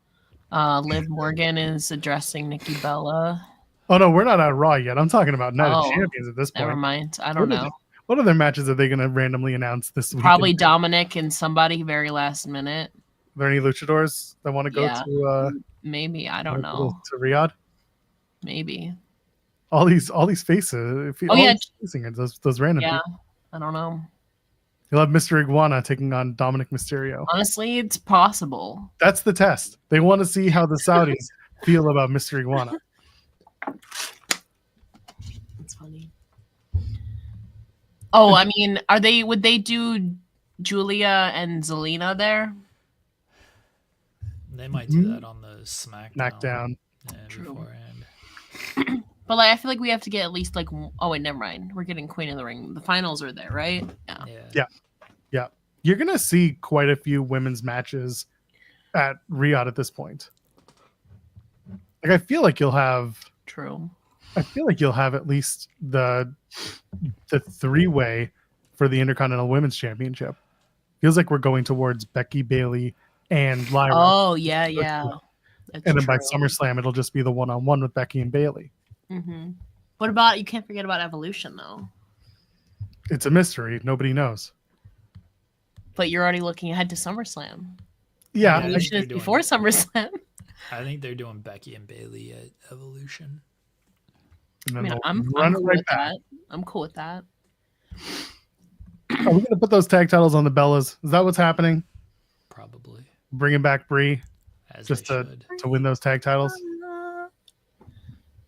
Liv Morgan is addressing Nikki Bella. Oh no, we're not at Raw yet. I'm talking about Night of Champions at this point. Never mind. I don't know. What other matches are they going to randomly announce this week? Probably Dominic and somebody very last minute. Are there any luchadors that want to go to? Maybe, I don't know. To Riyadh. Maybe. All these faces. Those random. Yeah, people. I don't know. You'll have Mr. Iguana taking on Dominic Mysterio. Honestly, it's possible. That's the test. They want to see how the Saudis feel about Mr. Iguana. That's funny. Oh, I mean, would they do Julia and Zelina there? They might do that on the SmackDown. SmackDown. Yeah, beforehand. But like, I feel like we have to get at least like. Oh wait, never mind. We're getting Queen of the Ring. The finals are there, right? Yeah. You're gonna see quite a few women's matches at Riyadh at this point. Like I feel like you'll have at least the 3-way for the Intercontinental Women's Championship. Feels like we're going towards Becky, Bayley, and Lyra. Oh yeah. That's and then by true. SummerSlam, it'll just be the one-on-one with Becky and Bayley. Mm-hmm. What about, you can't forget about Evolution though. It's a mystery. Nobody knows. But you're already looking ahead to SummerSlam. Yeah. Evolution is before SummerSlam. I think they're doing Becky and Bayley at Evolution. And I then mean, they'll I'm run it cool right with back. that. I'm cool with that. Are we going to put those tag titles on the Bellas? Is that what's happening? Probably. Bringing back Brie As just they to win those tag titles?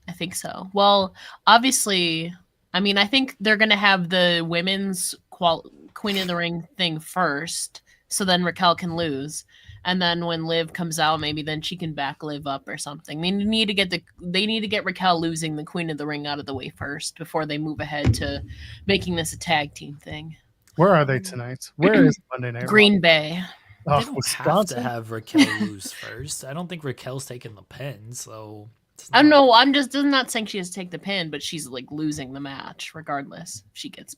I think so. Well, obviously, I mean, I think they're going to have the women's Queen of the Ring thing first, so then Raquel can lose. And then when Liv comes out, maybe then she can back Liv up or something. They need to get Raquel losing the Queen of the Ring out of the way first before they move ahead to making this a tag team thing. Where are they tonight? Where is Monday Night Raw? Green Bay. Oh, They don't Wisconsin? have to have Raquel lose first. I don't think Raquel's taking the pin, so I don't know. I'm not saying she has to take the pin, but she's like losing the match regardless. If she gets.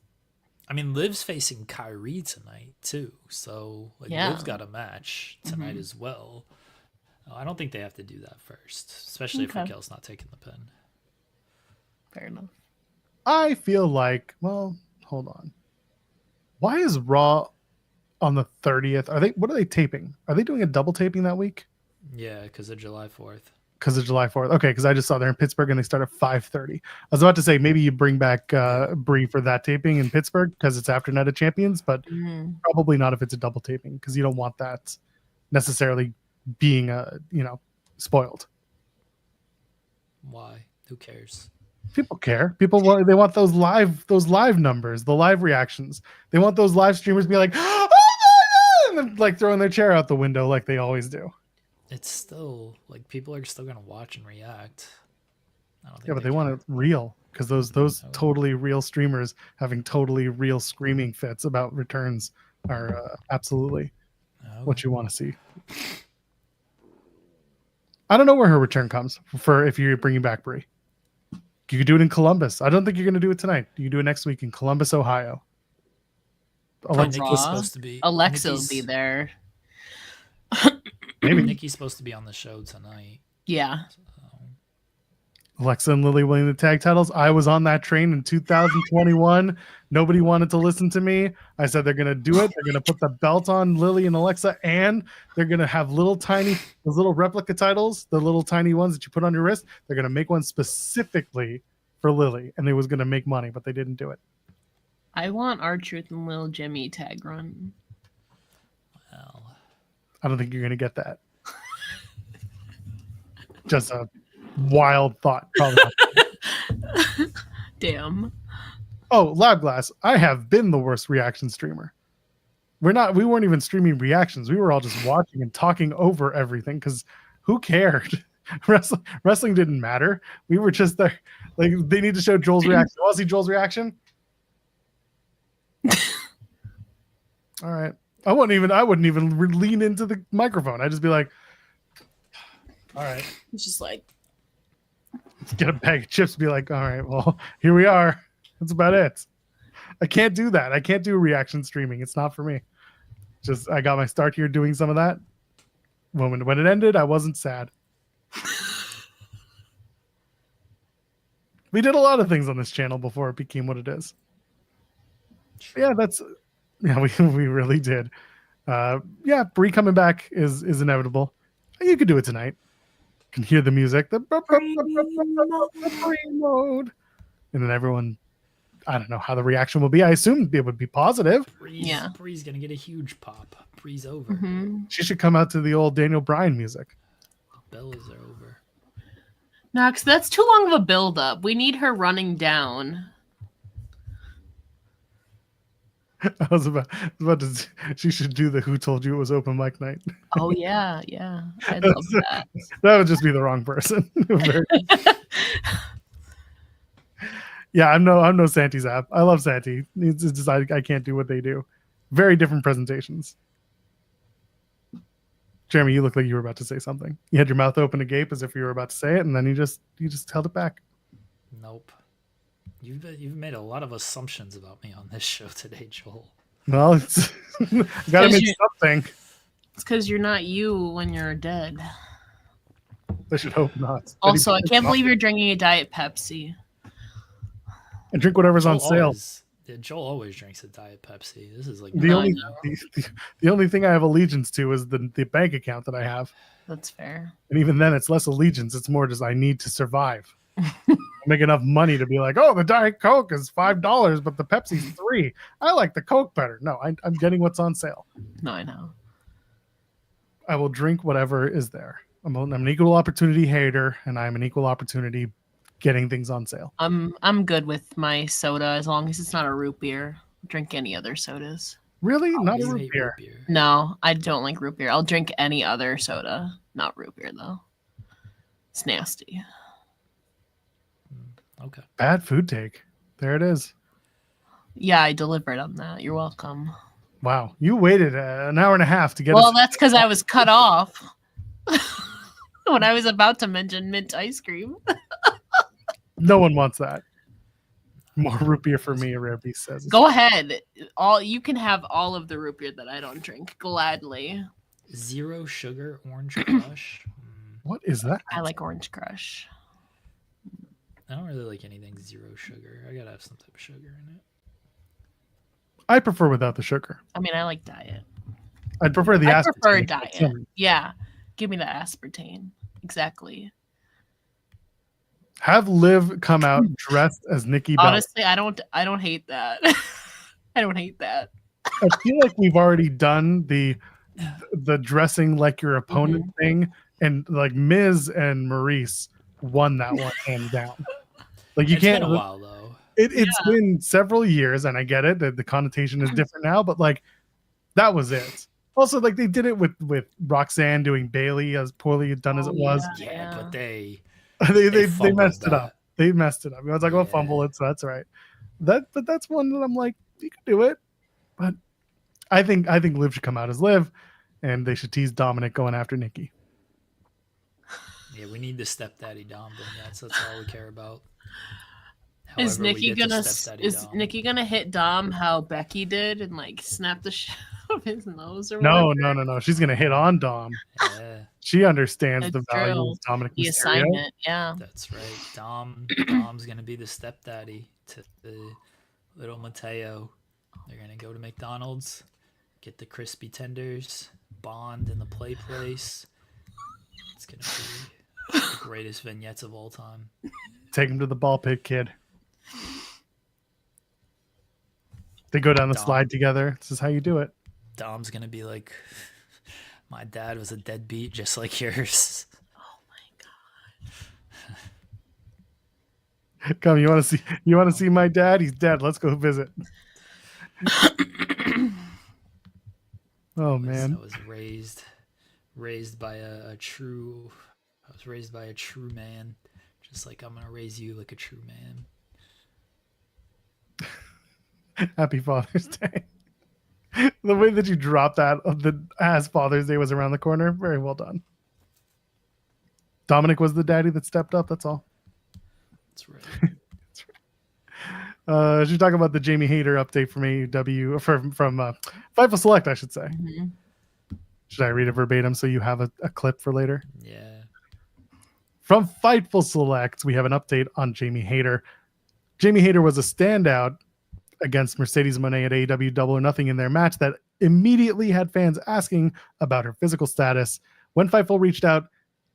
I mean, Liv's facing Kyrie tonight too, so like Liv's got a match tonight as well. I don't think they have to do that first, especially if Raquel's not taking the pin. Fair enough. I feel like, well, hold on. Why is Raw on the 30th? What are they taping? Are they doing a double taping that week? Yeah, because of July 4th. Because of July 4th. Okay, because I just saw they're in Pittsburgh and they start at 5:30. I was about to say maybe you bring back Brie for that taping in Pittsburgh because it's after Night of Champions, but probably not if it's a double taping because you don't want that necessarily being spoiled. Why? Who cares? People care. They want those live numbers, the live reactions. They want those live streamers to be like, oh, and then, like throwing their chair out the window like they always do. It's still like people are still gonna watch and react. I don't think But they want it real because those totally real streamers having totally real screaming fits about returns are absolutely what you want to see. I don't know where her return comes for if you're bringing back Brie. You could do it in Columbus. I don't think you're going to do it tonight. You can do it next week in Columbus, Ohio. Nikki's supposed to be. Alexa will be there. Maybe Nikki's supposed to be on the show tonight. Yeah. Alexa and Lily winning the tag titles. I was on that train in 2021. Nobody wanted to listen to me. I said they're going to do it. They're going to put the belt on Lily and Alexa, and they're going to have those little replica titles, the little tiny ones that you put on your wrist. They're going to make one specifically for Lily, and it was going to make money, but they didn't do it. I want R-Truth and Lil Jimmy tag run. Well, I don't think you're going to get that. Just a wild thought. Probably not. Damn. Oh, Lab Glass. I have been the worst reaction streamer. We weren't even streaming reactions. We were all just watching and talking over everything because who cared? Wrestling didn't matter. We were just there. Like they need to show Joel's reaction. Want to see Joel's reaction? All right. I wouldn't even lean into the microphone. I'd just be like, all right. It's just like Get a bag of chips and be like, all right, well, here we are. That's about it. I can't do that. I can't do reaction streaming. It's not for me. Just I got my start here doing some of that. When it ended, I wasn't sad. We did a lot of things on this channel before it became what it is. Yeah, we really did. Brie coming back is inevitable. You could do it tonight. You can hear the music, the Brie mode, and then everyone. I don't know how the reaction will be. I assume it would be positive. Bree's gonna get a huge pop. Bree's over. Mm-hmm. She should come out to the old Daniel Bryan music. The Bellas are over. No, because that's too long of a build-up. We need her running down. I was about to. She should do the "Who Told You It Was Open Mic Night." Oh yeah. I love that. That would just be the wrong person. Yeah, I'm no Santi's app. I love Santi. It's just I can't do what they do. Very different presentations. Jeremy, you look like you were about to say something. You had your mouth open agape as if you were about to say it, and then you just held it back. Nope. You've made a lot of assumptions about me on this show today, Joel. Well, it's gotta make something. It's because you're not you when you're dead. I should hope not. Also, I can't believe you're drinking a Diet Pepsi. And drink whatever's on sale. Joel always drinks a Diet Pepsi. This is like the only thing I have allegiance to is the bank account that I have. That's fair. And even then, it's less allegiance. It's more just I need to survive. Make enough money to be like, oh, the Diet Coke is $5, but the Pepsi's $3. I like the Coke better. No, I'm getting what's on sale. No, I know. I will drink whatever is there. I'm an equal opportunity hater, and I'm an equal opportunity getting things on sale. I'm good with my soda as long as it's not a root beer. I'll drink any other sodas. Really? Not a root beer? No, I don't like root beer. I'll drink any other soda. Not root beer though. It's nasty. Okay. Bad food take. There it is. Yeah, I delivered on that. You're welcome. Wow. You waited an hour and a half to get Well, that's because I was cut off when I was about to mention mint ice cream. No one wants that. More root beer for me, Rare Beast says. Go ahead. You can have all of the root beer that I don't drink gladly. Zero sugar orange crush. What is that? I like Orange Crush. I don't really like anything zero sugar. I gotta have some type of sugar in it. I prefer without the sugar. I mean, I like diet. I'd prefer the I aspartame. prefer diet. Yeah. Give me the aspartame. Exactly. Have Liv come out dressed as Nikki Bella. Honestly, I don't hate that. I don't hate that. I feel like we've already done the dressing like your opponent thing, and like Miz and Maurice won that one hands down. Like you can't. It's been a while though. It's been several years, and I get it. The connotation is different now, but like that was it. Also, like they did it with Roxanne doing Bailey as poorly done as it was. Yeah, but they messed it up. They messed it up. I was like, "Oh, fumble it." So that's right. But that's one that I'm like, you can do it. But I think Liv should come out as Liv, and they should tease Dominic going after Nikki. Yeah, we need the stepdaddy Dom vignettes. That's all we care about. Is Nikki gonna hit Dom how Becky did and like snap the shit of his nose or whatever? No. She's gonna hit on Dom. Yeah. She understands the value of Dominic the Mysterio. assignment. Yeah, that's right. Dom's gonna be the stepdaddy to the little Mateo. They're gonna go to McDonald's, get the crispy tenders, bond in the play place. It's gonna be the greatest vignettes of all time. Take him to the ball pit, kid. They go down the slide together. This is how you do it. Dom's gonna be like, my dad was a deadbeat just like yours. Oh my god. Come, you wanna see my dad? He's dead. Let's go visit. Oh man. I was raised by a true man. Just like I'm gonna raise you like a true man. Happy Father's Day. The way that you dropped that as Father's Day was around the corner, very well done. Dominic was the daddy that stepped up, that's all. That's right. Should we talk about the Jamie Hayter update from AEW, from Fightful Select, I should say. Mm-hmm. Should I read it verbatim so you have a clip for later? Yeah. From Fightful Select, we have an update on Jamie Hayter. Jamie Hayter was a standout against Mercedes Moné at AEW Double or Nothing in their match that immediately had fans asking about her physical status. When Fightful reached out,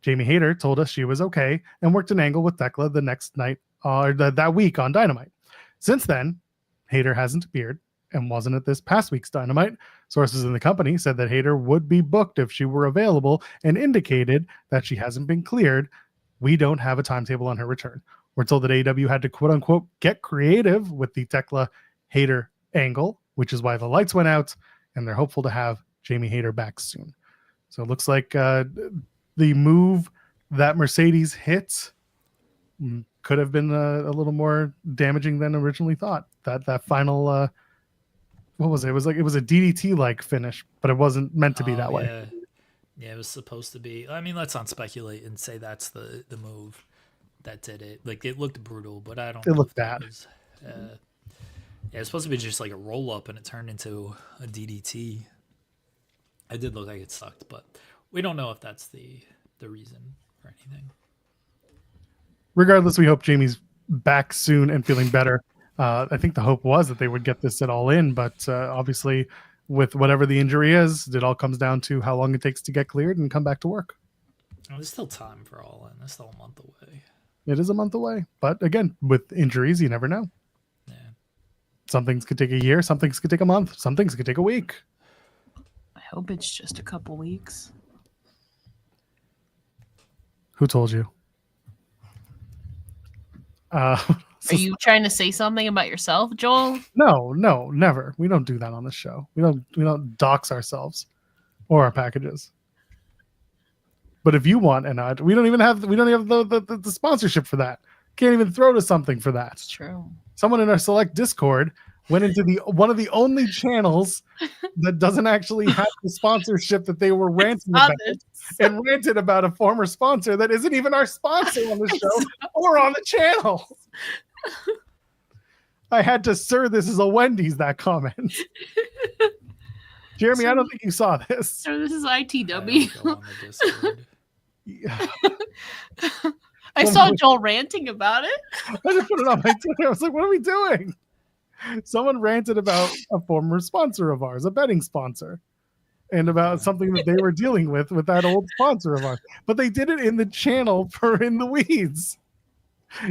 Jamie Hayter told us she was okay and worked an angle with Thekla the next night or that week on Dynamite. Since then, Hayter hasn't appeared and wasn't at this past week's Dynamite. Sources in the company said that Hayter would be booked if she were available and indicated that she hasn't been cleared. We don't have a timetable on her return. We're told that AEW had to quote unquote get creative with the Thekla Hayter angle, which is why the lights went out, and they're hopeful to have Jamie Hayter back soon. So it looks like the move that Mercedes hit could have been a little more damaging than originally thought. That final what was it? It was a DDT like finish, but it wasn't meant to be that way. Yeah, it was supposed to be. I mean, let's not speculate and say that's the move that did it. Like, it looked brutal, but I don't. It looked bad. Yeah, it's supposed to be just like a roll up, and it turned into a DDT. It did look like it sucked, but we don't know if that's the reason or anything. Regardless, we hope Jamie's back soon and feeling better. I think the hope was that they would get this at All In, but obviously, with whatever the injury is, it all comes down to how long it takes to get cleared and come back to work. Oh, there's still time for All In. There's still a month away. It is a month away, but again, with injuries, you never know. Yeah. Some things could take a year, some things could take a month, some things could take a week. I hope it's just a couple weeks. Who told you? Are you trying to say something about yourself, Joel? No, never. We don't do that on the show. We don't dox ourselves or our packages. But if you want, and we don't even have the sponsorship for that. Can't even throw to something for that. It's true. Someone in our select Discord went into one of the only channels that doesn't actually have the sponsorship that they were ranting about, and ranted about a former sponsor that isn't even our sponsor on the show or on the channel. I had to, sir, this is a Wendy's, that comment. Jeremy, I don't think you saw this. So this is ITW. I saw Joel ranting about it. I just put it on my Twitter. I was like, what are we doing? Someone ranted about a former sponsor of ours, a betting sponsor, and about something that they were dealing with that old sponsor of ours. But they did it in the channel for In the Weeds.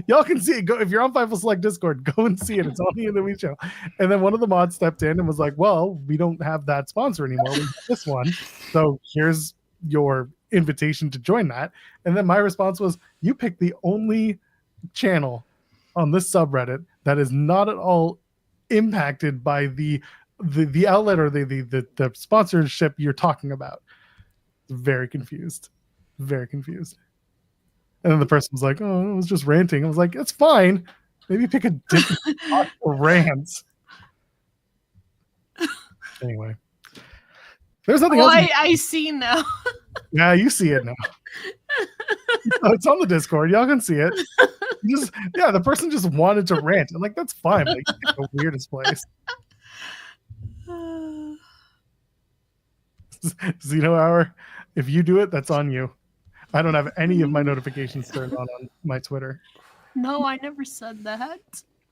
Y'all can see it. Go if you're on Fightful Select Discord, go and see it. It's on the In the Weeds channel. And then one of the mods stepped in and was like, well, we don't have that sponsor anymore. We have this one. So here's your invitation to join that. And then my response was, you picked the only channel on this subreddit that is not at all impacted by the outlet or the sponsorship you're talking about. Very confused. And then the person was like, oh, I was just ranting. I was like, it's fine. Maybe pick a different spot for rants. Anyway. There's nothing else. I see now. Yeah, you see it now. It's on the Discord. Y'all can see it. The person just wanted to rant. I'm like, that's fine. Like, it's the weirdest place. Zeno Hour, if you do it, that's on you. I don't have any of my notifications turned on my Twitter. No, I never said that.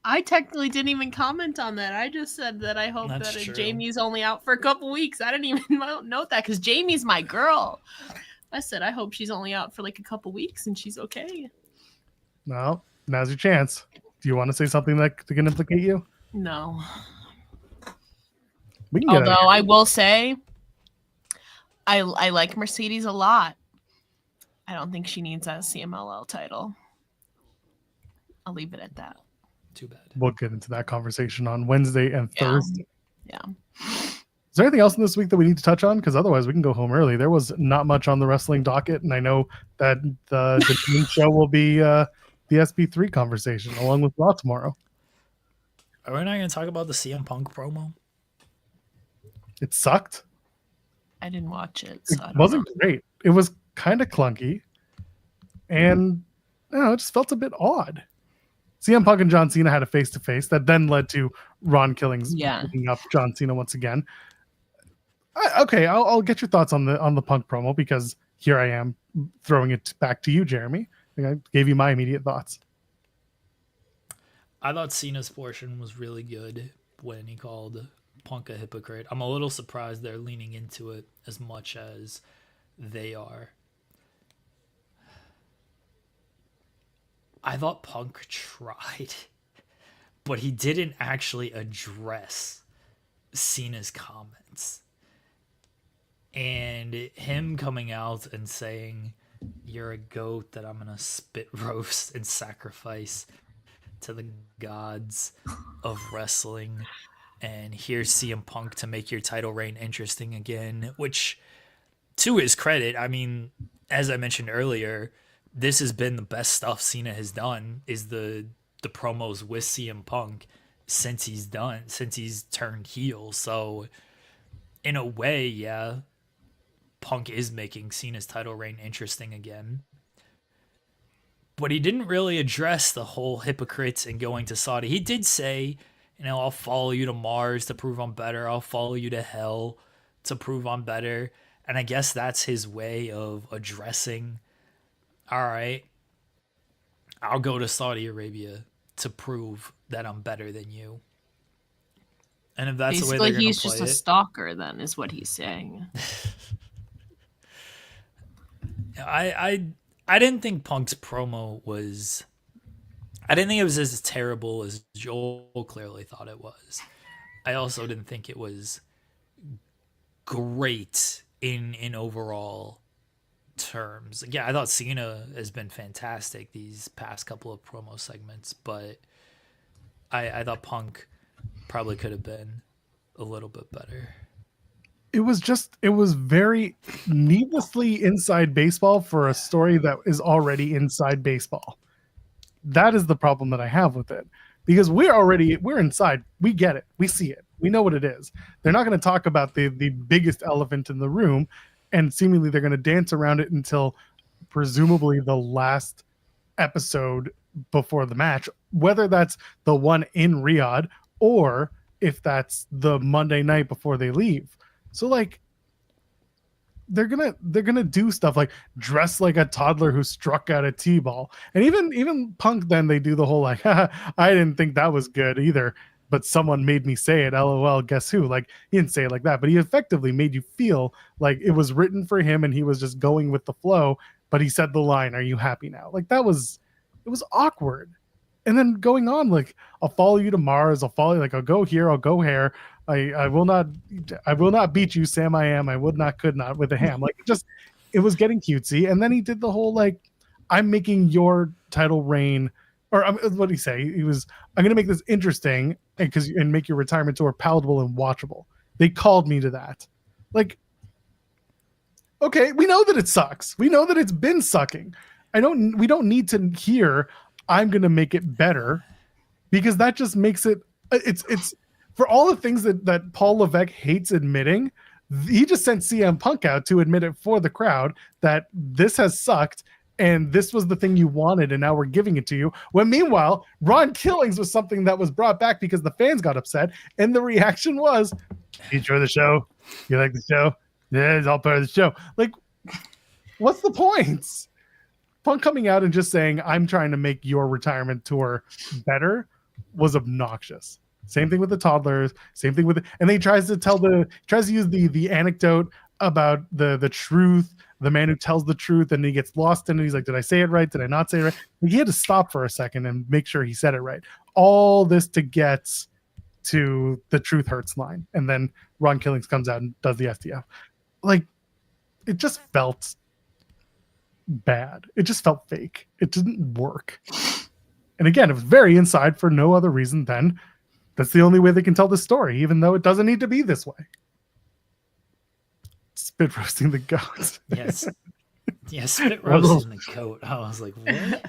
I technically didn't even comment on that. I just said that I hope that Jamie's only out for a couple weeks. I didn't even note that because Jamie's my girl. I said I hope she's only out for like a couple weeks and she's okay. No, now's your chance. Do you want to say something that can implicate you? No. We can get Although I will say, I like Mercedes a lot. I don't think she needs that CMLL title. I'll leave it at that. Too bad. We'll get into that conversation on Wednesday and Thursday. Yeah. Is there anything else in this week that we need to touch on? Because otherwise we can go home early. There was not much on the wrestling docket, and I know that the main show will be the SP3 conversation along with Raw tomorrow. Are we not going to talk about the CM Punk promo? It sucked. I didn't watch it. So it wasn't great. It was kind of clunky, and it just felt a bit odd. CM Punk and John Cena had a face-to-face that then led to Ron Killings picking up John Cena once again. I'll get your thoughts on the Punk promo, because here I am throwing it back to you, Jeremy. I gave you my immediate thoughts. I thought Cena's portion was really good when he called Punk a hypocrite. I'm a little surprised they're leaning into it as much as they are. I thought Punk tried, but he didn't actually address Cena's comments. And him coming out and saying, you're a goat that I'm going to spit roast and sacrifice to the gods of wrestling. And here's CM Punk to make your title reign interesting again, which, to his credit, I mean, as I mentioned earlier, this has been the best stuff Cena has done, is the promos with CM Punk since he's turned heel. So in a way, yeah, Punk is making Cena's title reign interesting again. But he didn't really address the whole hypocrites and going to Saudi. He did say, I'll follow you to Mars to prove I'm better. I'll follow you to hell to prove I'm better. And I guess that's his way of addressing, all right, I'll go to Saudi Arabia to prove that I'm better than you. And if that's basically, the way they're going to play it. he's just a stalker, then, is what he's saying. I didn't think Punk's promo was... I didn't think it was as terrible as Joel clearly thought it was. I also didn't think it was great in overall terms. Yeah, I thought Cena has been fantastic these past couple of promo segments, but I thought Punk probably could have been a little bit better. It was very needlessly inside baseball for a story that is already inside baseball. That is the problem that I have with it, because we're inside. We get it. We see it. We know what it is. They're not going to talk about the biggest elephant in the room, and seemingly they're going to dance around it until presumably the last episode before the match, whether that's the one in Riyadh or if that's the Monday night before they leave. So like they're gonna do stuff like dress like a toddler who struck out a T-ball. And even Punk, then they do the whole like, I didn't think that was good either, but someone made me say it. LOL, guess who? Like, he didn't say it like that, but he effectively made you feel like it was written for him and he was just going with the flow, but he said the line, "Are you happy now?" Like, it was awkward. And then going on, like, I'll follow you to Mars, I'll follow you, like, I'll go here, I'll go here. I will not beat you, Sam I am. I would not, could not with a ham. Like, it was getting cutesy. And then he did the whole, like, I'm making your title reign, or what did he say? I'm going to make this interesting and make your retirement tour palatable and watchable. They called me to that. Like, okay, we know that it sucks. We know that it's been sucking. We don't need to hear, I'm going to make it better, because that just makes it's for all the things that Paul Levesque hates admitting. He just sent CM Punk out to admit it for the crowd that this has sucked and this was the thing you wanted and now we're giving it to you. When meanwhile, Ron Killings was something that was brought back because the fans got upset and the reaction was, "You enjoy the show? You like the show? Yeah, it's all part of the show." Like, what's the point? Punk coming out and just saying, "I'm trying to make your retirement tour better," was obnoxious. Same thing with the toddlers. Same thing with and he tries to use the anecdote about the truth, the man who tells the truth, and he gets lost in it. He's like, "Did I say it right? Did I not say it right?" Like, he had to stop for a second and make sure he said it right. All this to get to the truth hurts line, and then Ron Killings comes out and does the STF. Like, it just felt bad. It just felt fake. It didn't work. And again, it was very inside for no other reason than that's the only way they can tell this story, even though it doesn't need to be this way. Spit roasting the goat. Yes. Yeah, spit roasting the goat. I was like, what?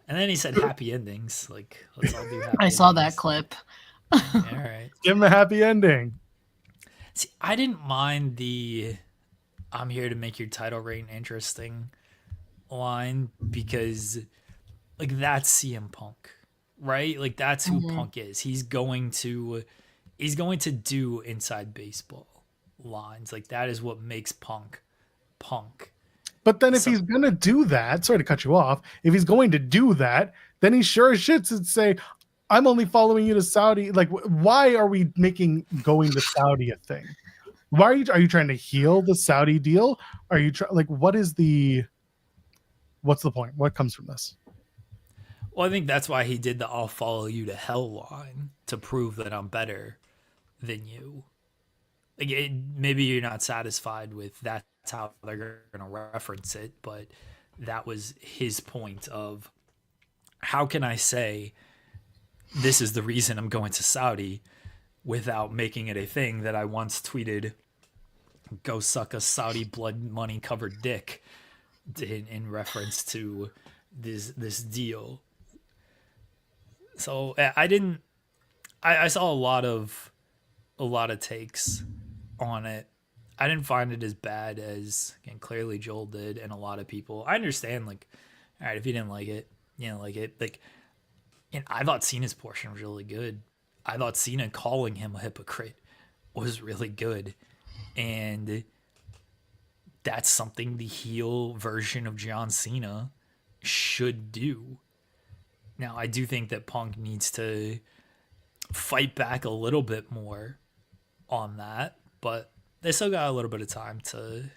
And then he said happy endings. Like, let's all do happy I saw endings. that clip. All right. Give him a happy ending. See, I didn't mind the "I'm here to make your title reign interesting" line, because like, that's CM Punk, right? Like, that's who Punk is. He's going to do inside baseball lines. Like, that is what makes Punk. But then if he's going to do that, sorry to cut you off, if he's going to do that, then he sure as shit should say, "I'm only following you to Saudi." Like, why are we making going to Saudi a thing? Why are you trying to heal the Saudi deal? Are you what's the point? What comes from this? Well, I think that's why he did the "I'll follow you to hell" line, to prove that I'm better than you. Like, maybe you're not satisfied with that's how they're going to reference it, but that was his point of, how can I say this is the reason I'm going to Saudi without making it a thing that I once tweeted, "Go suck a Saudi blood money covered dick." in reference to this deal. So I saw a lot of takes on it. I didn't find it as bad as, again, clearly Joel did, and a lot of people. I understand, like, all right, if you didn't like it, you didn't like it. Like, and I thought Cena's portion was really good. I thought Cena calling him a hypocrite was really good, and that's something the heel version of John Cena should do. Now, I do think that Punk needs to fight back a little bit more on that, but they still got a little bit of time to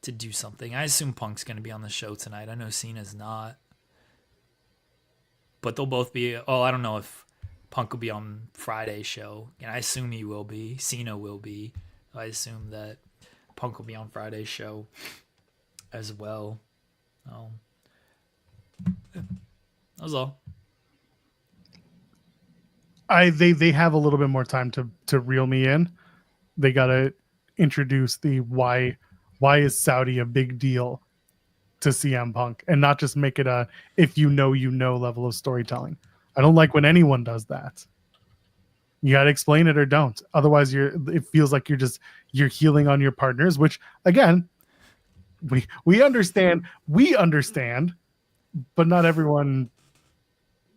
do something. I assume Punk's going to be on the show tonight. I know Cena's not, but they'll both be. Oh, I don't know if Punk will be on Friday's show, and I assume he will be. Cena will be. I assume that Punk will be on Friday's show as well. Yeah. That was all. They have a little bit more time to reel me in. They gotta introduce the why is Saudi a big deal to CM Punk, and not just make it a if you know level of storytelling. I don't like when anyone does that. You gotta explain it or don't. Otherwise, it feels like you're healing on your partners, which again, we understand, but not everyone.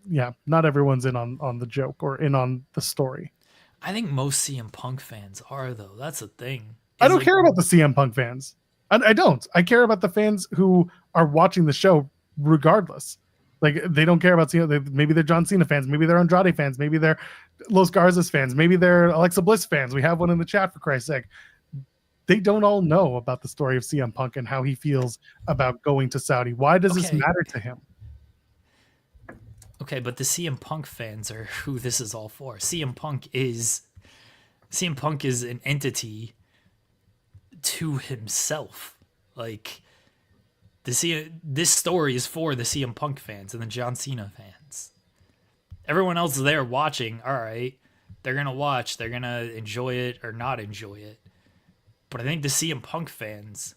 Yeah, not everyone's in on the joke or in on the story. I think most CM Punk fans are, though. That's the thing. I don't care about the CM Punk fans. I don't. I care about the fans who are watching the show regardless. Like, they don't care about Cena. Maybe they're John Cena fans. Maybe they're Andrade fans. Maybe they're Los Garza's fans. Maybe they're Alexa Bliss fans. We have one in the chat, for Christ's sake. They don't all know about the story of CM Punk and how he feels about going to Saudi. Why does this matter to him? Okay, but the CM Punk fans are who this is all for. CM Punk is an entity to himself. Like, this story is for the CM Punk fans and the John Cena fans. Everyone else is there watching. All right, they're gonna watch. They're gonna enjoy it or not enjoy it. But I think the CM Punk fans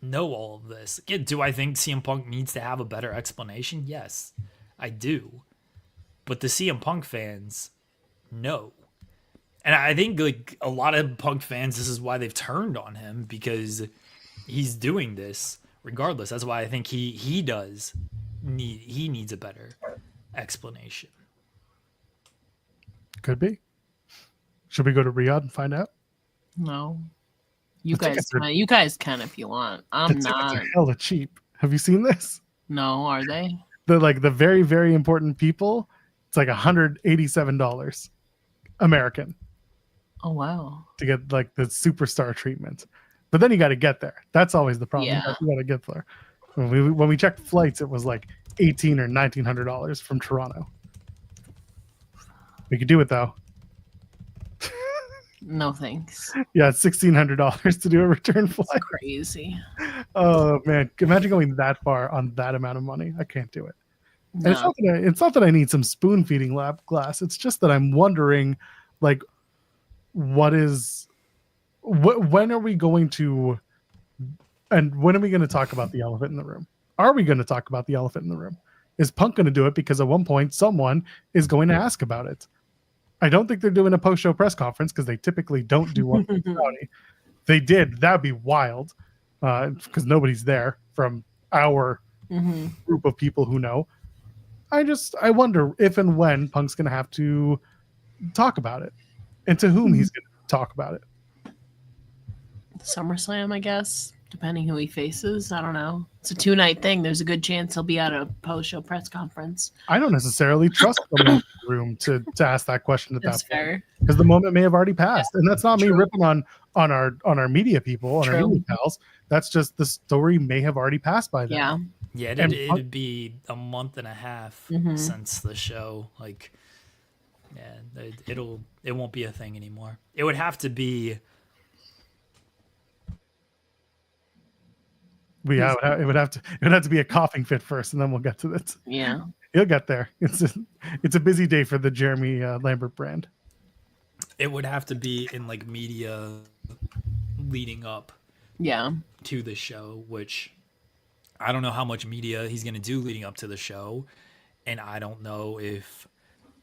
know all of this. Again, do I think CM Punk needs to have a better explanation? Yes, I do. But the CM Punk fans know. And I think, like, a lot of Punk fans, this is why they've turned on him, because he's doing this regardless. That's why I think he needs a better explanation. Could be. Should we go to Riyadh and find out? No. You guys can if you want. I'm not. Tickets are hella cheap. Have you seen this? No, are they? The very, very important people, it's like $187 American. Oh, wow. To get like the superstar treatment. But then you got to get there. That's always the problem. Yeah. You got to get there. When we checked flights, it was like $1,800 or $1,900 from Toronto. We could do it though. No thanks. Yeah, it's $1,600 to do a return flight. That's crazy. Oh man, imagine going that far on that amount of money. I can't do it. No. And it's not that I need some spoon feeding lap glass. It's just that I'm wondering, like, when are we going to talk about the elephant in the room? Are we going to talk about the elephant in the room? Is Punk going to do it? Because at one point someone is going to ask about it. I don't think they're doing a post-show press conference because they typically don't do one. They did. That'd be wild because nobody's there from our group of people who know. I wonder if and when Punk's going to have to talk about it and to whom he's going to talk about it. SummerSlam, I guess, depending who he faces. I don't know. It's a 2-night thing. There's a good chance he'll be at a post-show press conference. I don't necessarily trust the in the room to ask that question at that's that point. Fair. Because the moment may have already passed. Yeah, and that's not me ripping on our media people, on our media pals. That's just the story may have already passed by then. Yeah. Yeah, it'd be a month and a half since the show. Like, yeah, it won't be a thing anymore. It would have to be. It would have to be a coughing fit first, and then we'll get to it. Yeah, he'll get there. It's a busy day for the Jeremy Lambert brand. It would have to be in like media leading up. Yeah. To the show, which I don't know how much media he's going to do leading up to the show. And I don't know if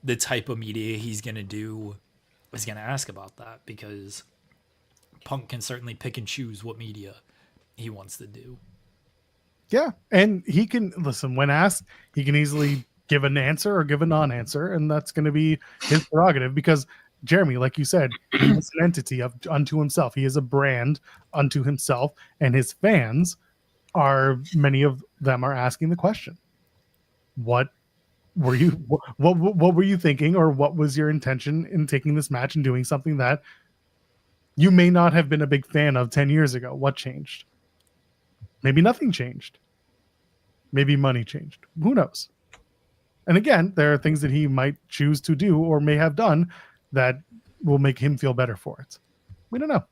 the type of media he's going to do is going to ask about that, because Punk can certainly pick and choose what media he wants to do. Yeah. And he can listen when asked, he can easily give an answer or give a non-answer. And that's going to be his prerogative, because Jeremy, like you said, he is an entity unto himself. He is a brand unto himself, and his fans many of them are asking the question, what were you thinking, or what was your intention in taking this match and doing something that you may not have been a big fan of 10 years ago? What changed? Maybe nothing changed. Maybe money changed. Who knows? And again, there are things that he might choose to do or may have done that will make him feel better for it. We don't know.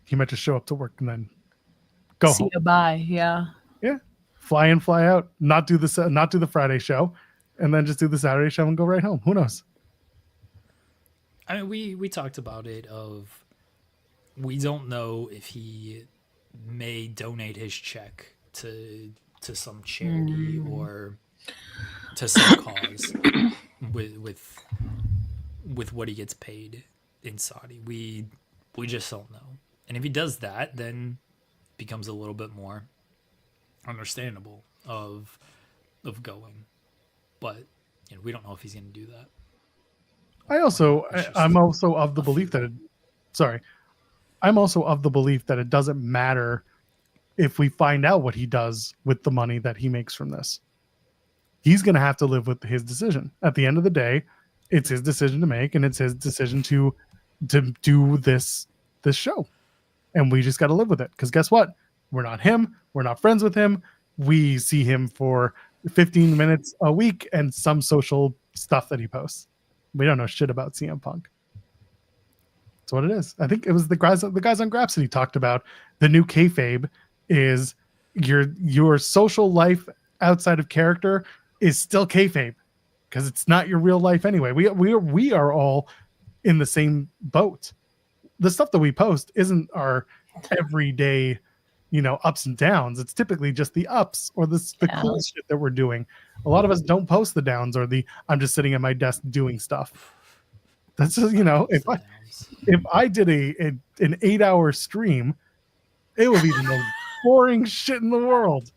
He might just show up to work and then go home. You bye. Yeah. Yeah. Fly in, fly out. Not do the Friday show, and then just do the Saturday show and go right home. Who knows? I mean, we talked about it. We don't know if he may donate his check to some charity or to some cause with what he gets paid in Saudi. We just don't know. And if he does that, then it becomes a little bit more understandable of going. But we don't know if he's going to do that. I'm also of the belief that it doesn't matter if we find out what he does with the money that he makes from this. He's going to have to live with his decision. At the end of the day, it's his decision to make, and it's his decision to do this show. And we just got to live with it. Because guess what? We're not him. We're not friends with him. We see him for 15 minutes a week and some social stuff that he posts. We don't know shit about CM Punk. That's what it is. I think it was the guys on Grapsody talked about the new kayfabe is your social life outside of character is still kayfabe, because it's not your real life anyway. We are all in the same boat. The stuff that we post isn't our everyday, ups and downs. It's typically just the ups or the cool shit that we're doing. A lot of us don't post the downs or the I'm just sitting at my desk doing stuff. That's just, if I did an 8-hour stream, it would be the most boring shit in the world.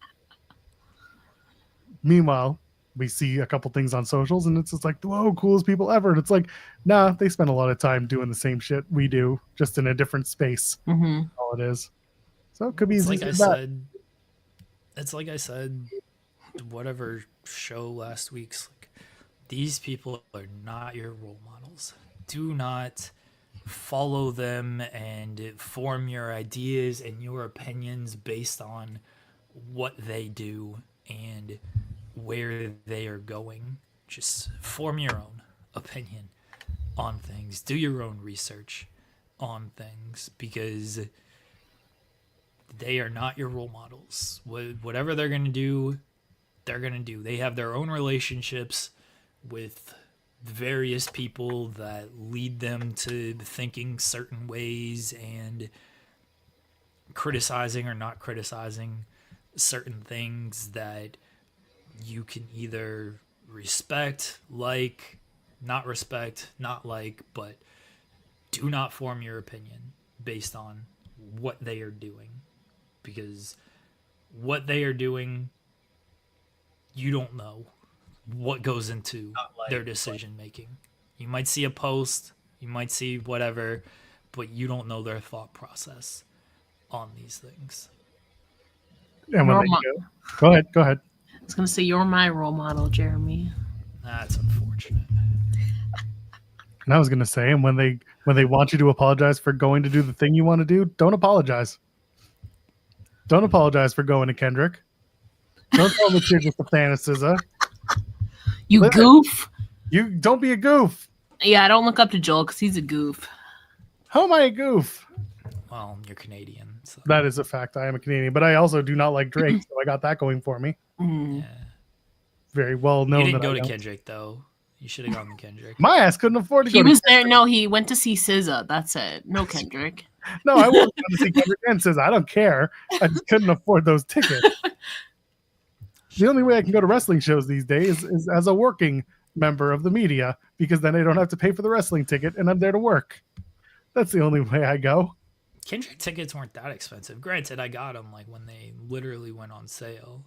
Meanwhile, we see a couple things on socials and it's just like, whoa, coolest people ever. And it's like, nah, they spend a lot of time doing the same shit we do, just in a different space. Mm-hmm. All it is. So it could be like I said, whatever show last week's, like, these people are not your role models. Do not follow them and form your ideas and your opinions based on what they do and where they are going. Just form your own opinion on things. Do your own research on things, because they are not your role models. Whatever they're going to do, they're going to do. They have their own relationships with various people that lead them to thinking certain ways and criticizing or not criticizing certain things that you can either respect, not respect, not like, but do not form your opinion based on what they are doing, because what they are doing, you don't know what goes into their decision making. You might see a post, you might see whatever, but you don't know their thought process on these things. And when go ahead. I was gonna say, you're my role model, Jeremy. That's unfortunate. And I was gonna say, and when they want you to apologize for going to do the thing you want to do, don't apologize. Don't apologize for going to Kendrick. Don't tell them you're just a fantasizzer. You goof. You don't be a goof. Yeah, I don't look up to Joel because he's a goof. How am I a goof? Well, you're Canadian. So. That is a fact. I am a Canadian, but I also do not like Drake, so I got that going for me. Mm. Yeah. Very well known. You didn't go to Kendrick, though. You should have gone to Kendrick. My ass couldn't afford to go. He was there. No, he went to see SZA. That's it. No Kendrick. No, I walked down to see Kevin and says, I don't care. I just couldn't afford those tickets. The only way I can go to wrestling shows these days is as a working member of the media, because then I don't have to pay for the wrestling ticket and I'm there to work. That's the only way I go. Kindred tickets weren't that expensive. Granted, I got them like when they literally went on sale.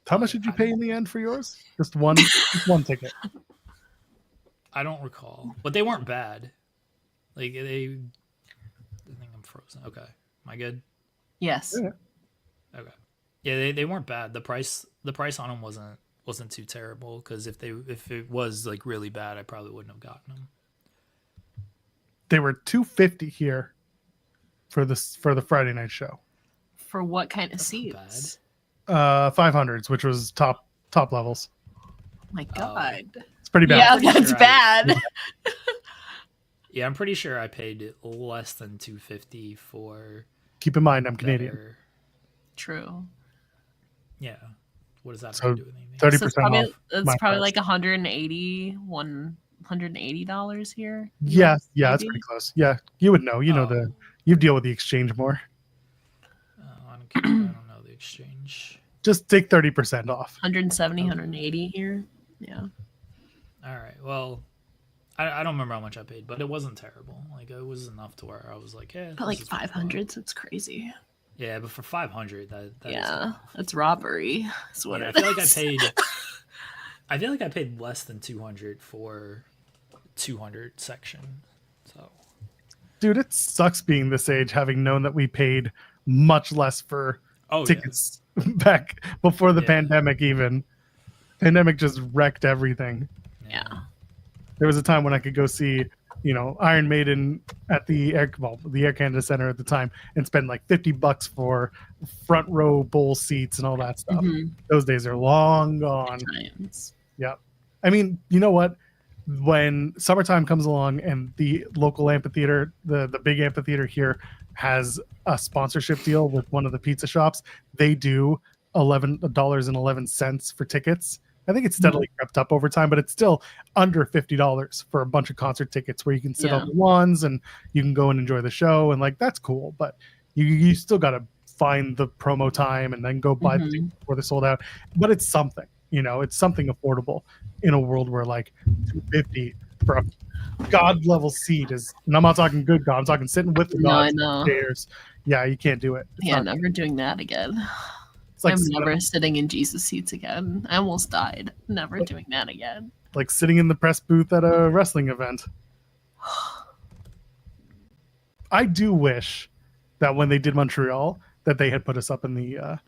How much did you pay in the end for yours? Just one ticket. I don't recall, but they weren't bad. Like I think I'm frozen. Okay, am I good? Yes. Yeah. Okay. Yeah, they weren't bad. The price on them wasn't too terrible, because if it was like really bad, I probably wouldn't have gotten them. They were $250 here for the Friday night show. For what kind of That's seats? 500s, which was top levels. My God. It's pretty bad. Yeah, that's bad. Yeah, I'm pretty sure I paid less than $250 for. Keep in mind, I'm Canadian. True. Yeah. What does that So have to do with anything? 30% off. It's probably like $180 here. Yeah, it's maybe? pretty close. Yeah, you would know. You know you deal with the exchange more. I don't know the exchange. Just take 30% off. 170, 180 here. Yeah. All right. Well, I don't remember how much I paid, but it wasn't terrible. Like it was enough to where I was like, yeah. But like 500s, it's crazy. Yeah, but for 500, that yeah, that's robbery. That's what it I is. feel like I paid less than 200 for 200 section. So, dude, it sucks being this age, having known that we paid much less for tickets back before the pandemic. Even pandemic just wrecked everything. Yeah. There was a time when I could go see, Iron Maiden at the Air Canada Center at the time and spend like $50 for front row bowl seats and all that stuff. Mm-hmm. Those days are long gone. Yeah. I mean, you know what? When summertime comes along and the local amphitheater, the big amphitheater here, has a sponsorship deal with one of the pizza shops, they do $11.11 for tickets. I think it's steadily crept up over time, but it's still under $50 for a bunch of concert tickets where you can sit on the lawns and you can go and enjoy the show, and like that's cool. But you still got to find the promo time and then go buy the tickets before they're sold out. But it's something, it's something affordable in a world where like $250 for a god level seat is, and I'm not talking good god, I'm talking sitting with the gods chairs. Yeah, you can't do it. Never doing that again. It's like I'm never sitting in Jesus seats again. I almost died. Never doing that again. Like sitting in the press booth at a wrestling event. I do wish that when they did Montreal, that they had put us up in the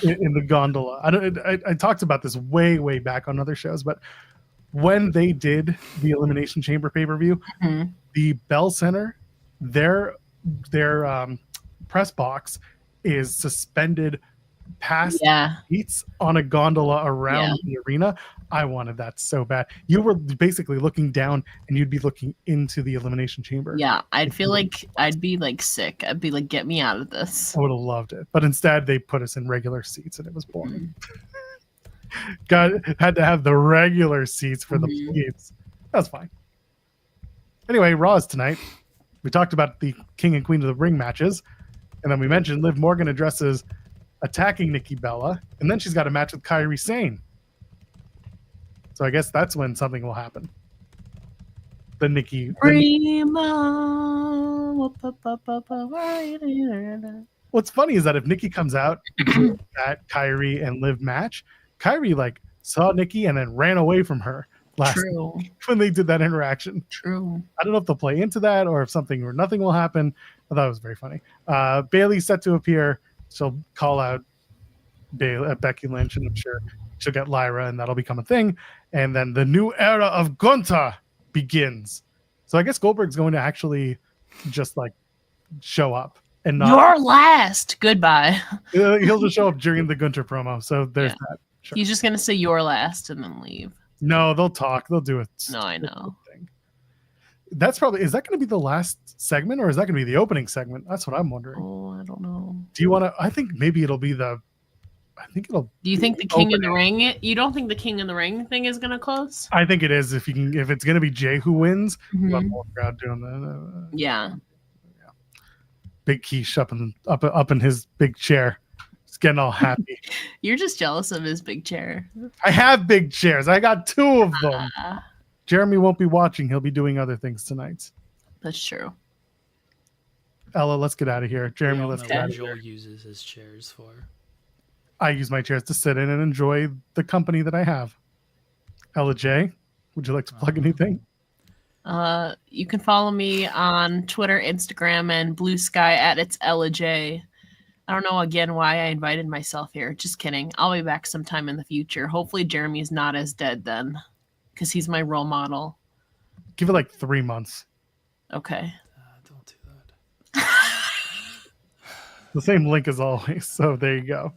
in the gondola. I talked about this way back on other shows, but when they did the Elimination Chamber pay-per-view, the Bell Center, their press box is suspended past seats on a gondola around the arena. I wanted that so bad. You were basically looking down and you'd be looking into the Elimination Chamber. Yeah, I'd feel like I'd be like sick. I'd be like, get me out of this. I would have loved it. But instead they put us in regular seats and it was boring. Had to have the regular seats for the seats. That's fine. Anyway, Raw is tonight. We talked about the King and Queen of the Ring matches, and then we mentioned Liv Morgan addresses attacking Nikki Bella, and then she's got a match with Kairi Sane. So I guess that's when something will happen. The Nikki. What's funny is that if Nikki comes out at Kairi and Liv match, Kairi like saw Nikki and then ran away from her last week when they did that interaction. True. I don't know if they'll play into that or if something or nothing will happen. I thought it was very funny. Bayley's set to appear. She'll call out Becky Lynch, and I'm sure she'll get Lyra, and that'll become a thing. And then the new era of Gunther begins. So I guess Goldberg's going to actually just like show up and not. You're last. Goodbye. He'll just show up during the Gunther promo. So there's that. Sure. He's just gonna say you're last and then leave. No, they'll talk. They'll do it. No, I know. That's probably, is that going to be the last segment or is that going to be the opening segment? That's what I'm wondering. Oh, I don't know. Do you want to? I think maybe it'll be the. I think it'll. Do you think the King of the Ring? You don't think the King of the Ring thing is gonna close? I think it is. If it's gonna be Jey who wins, crowd doing that. Yeah. Big Quiche up in his big chair. He's getting all happy. You're just jealous of his big chair. I have big chairs. I got 2 of them. Uh, Jeremy won't be watching. He'll be doing other things tonight. that's true. Ella, let's get out of here. Jeremy, let's get out of Joel here. uses his chairs for. I use my chairs to sit in and enjoy the company that I have. Ella J, would you like to plug anything? You can follow me on Twitter, Instagram, and Blue Sky at It's Ella J. I don't know again why I invited myself here. Just kidding. I'll be back sometime in the future. Hopefully Jeremy's not as dead then, because he's my role model. Give it like 3 months. Okay. Don't do that. The same link as always. So there you go.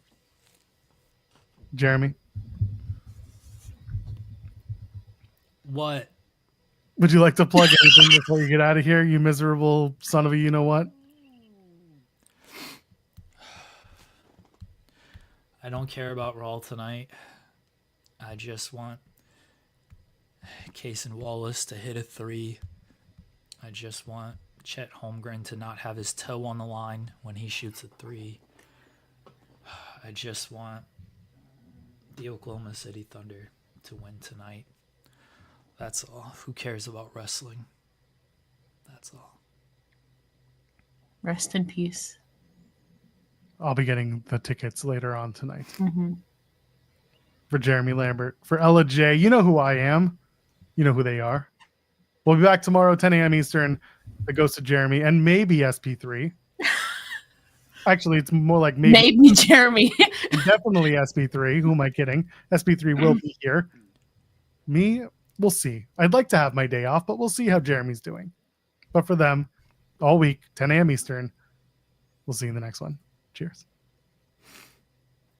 Jeremy, What? would you like to plug anything before you get out of here, you miserable son of a you-know-what? I don't care about Raw tonight. I just want Case and Wallace to hit a 3. I just want Chet Holmgren to not have his toe on the line when he shoots a 3. I just want the Oklahoma City Thunder to win tonight. That's all. Who cares about wrestling? That's all. Rest in peace. I'll be getting the tickets later on tonight. Mm-hmm. For Jeremy Lambert. For Ella J, you know who I am. You know who they are. We'll be back tomorrow, 10 a.m. Eastern. The Ghost of Jeremy and maybe SP3. Actually, it's more like Maybe Jeremy. Definitely SP3. Who am I kidding? SP3 will be here. Me, we'll see. I'd like to have my day off, but we'll see how Jeremy's doing. But for them, all week, 10 a.m. Eastern. We'll see you in the next one. Cheers.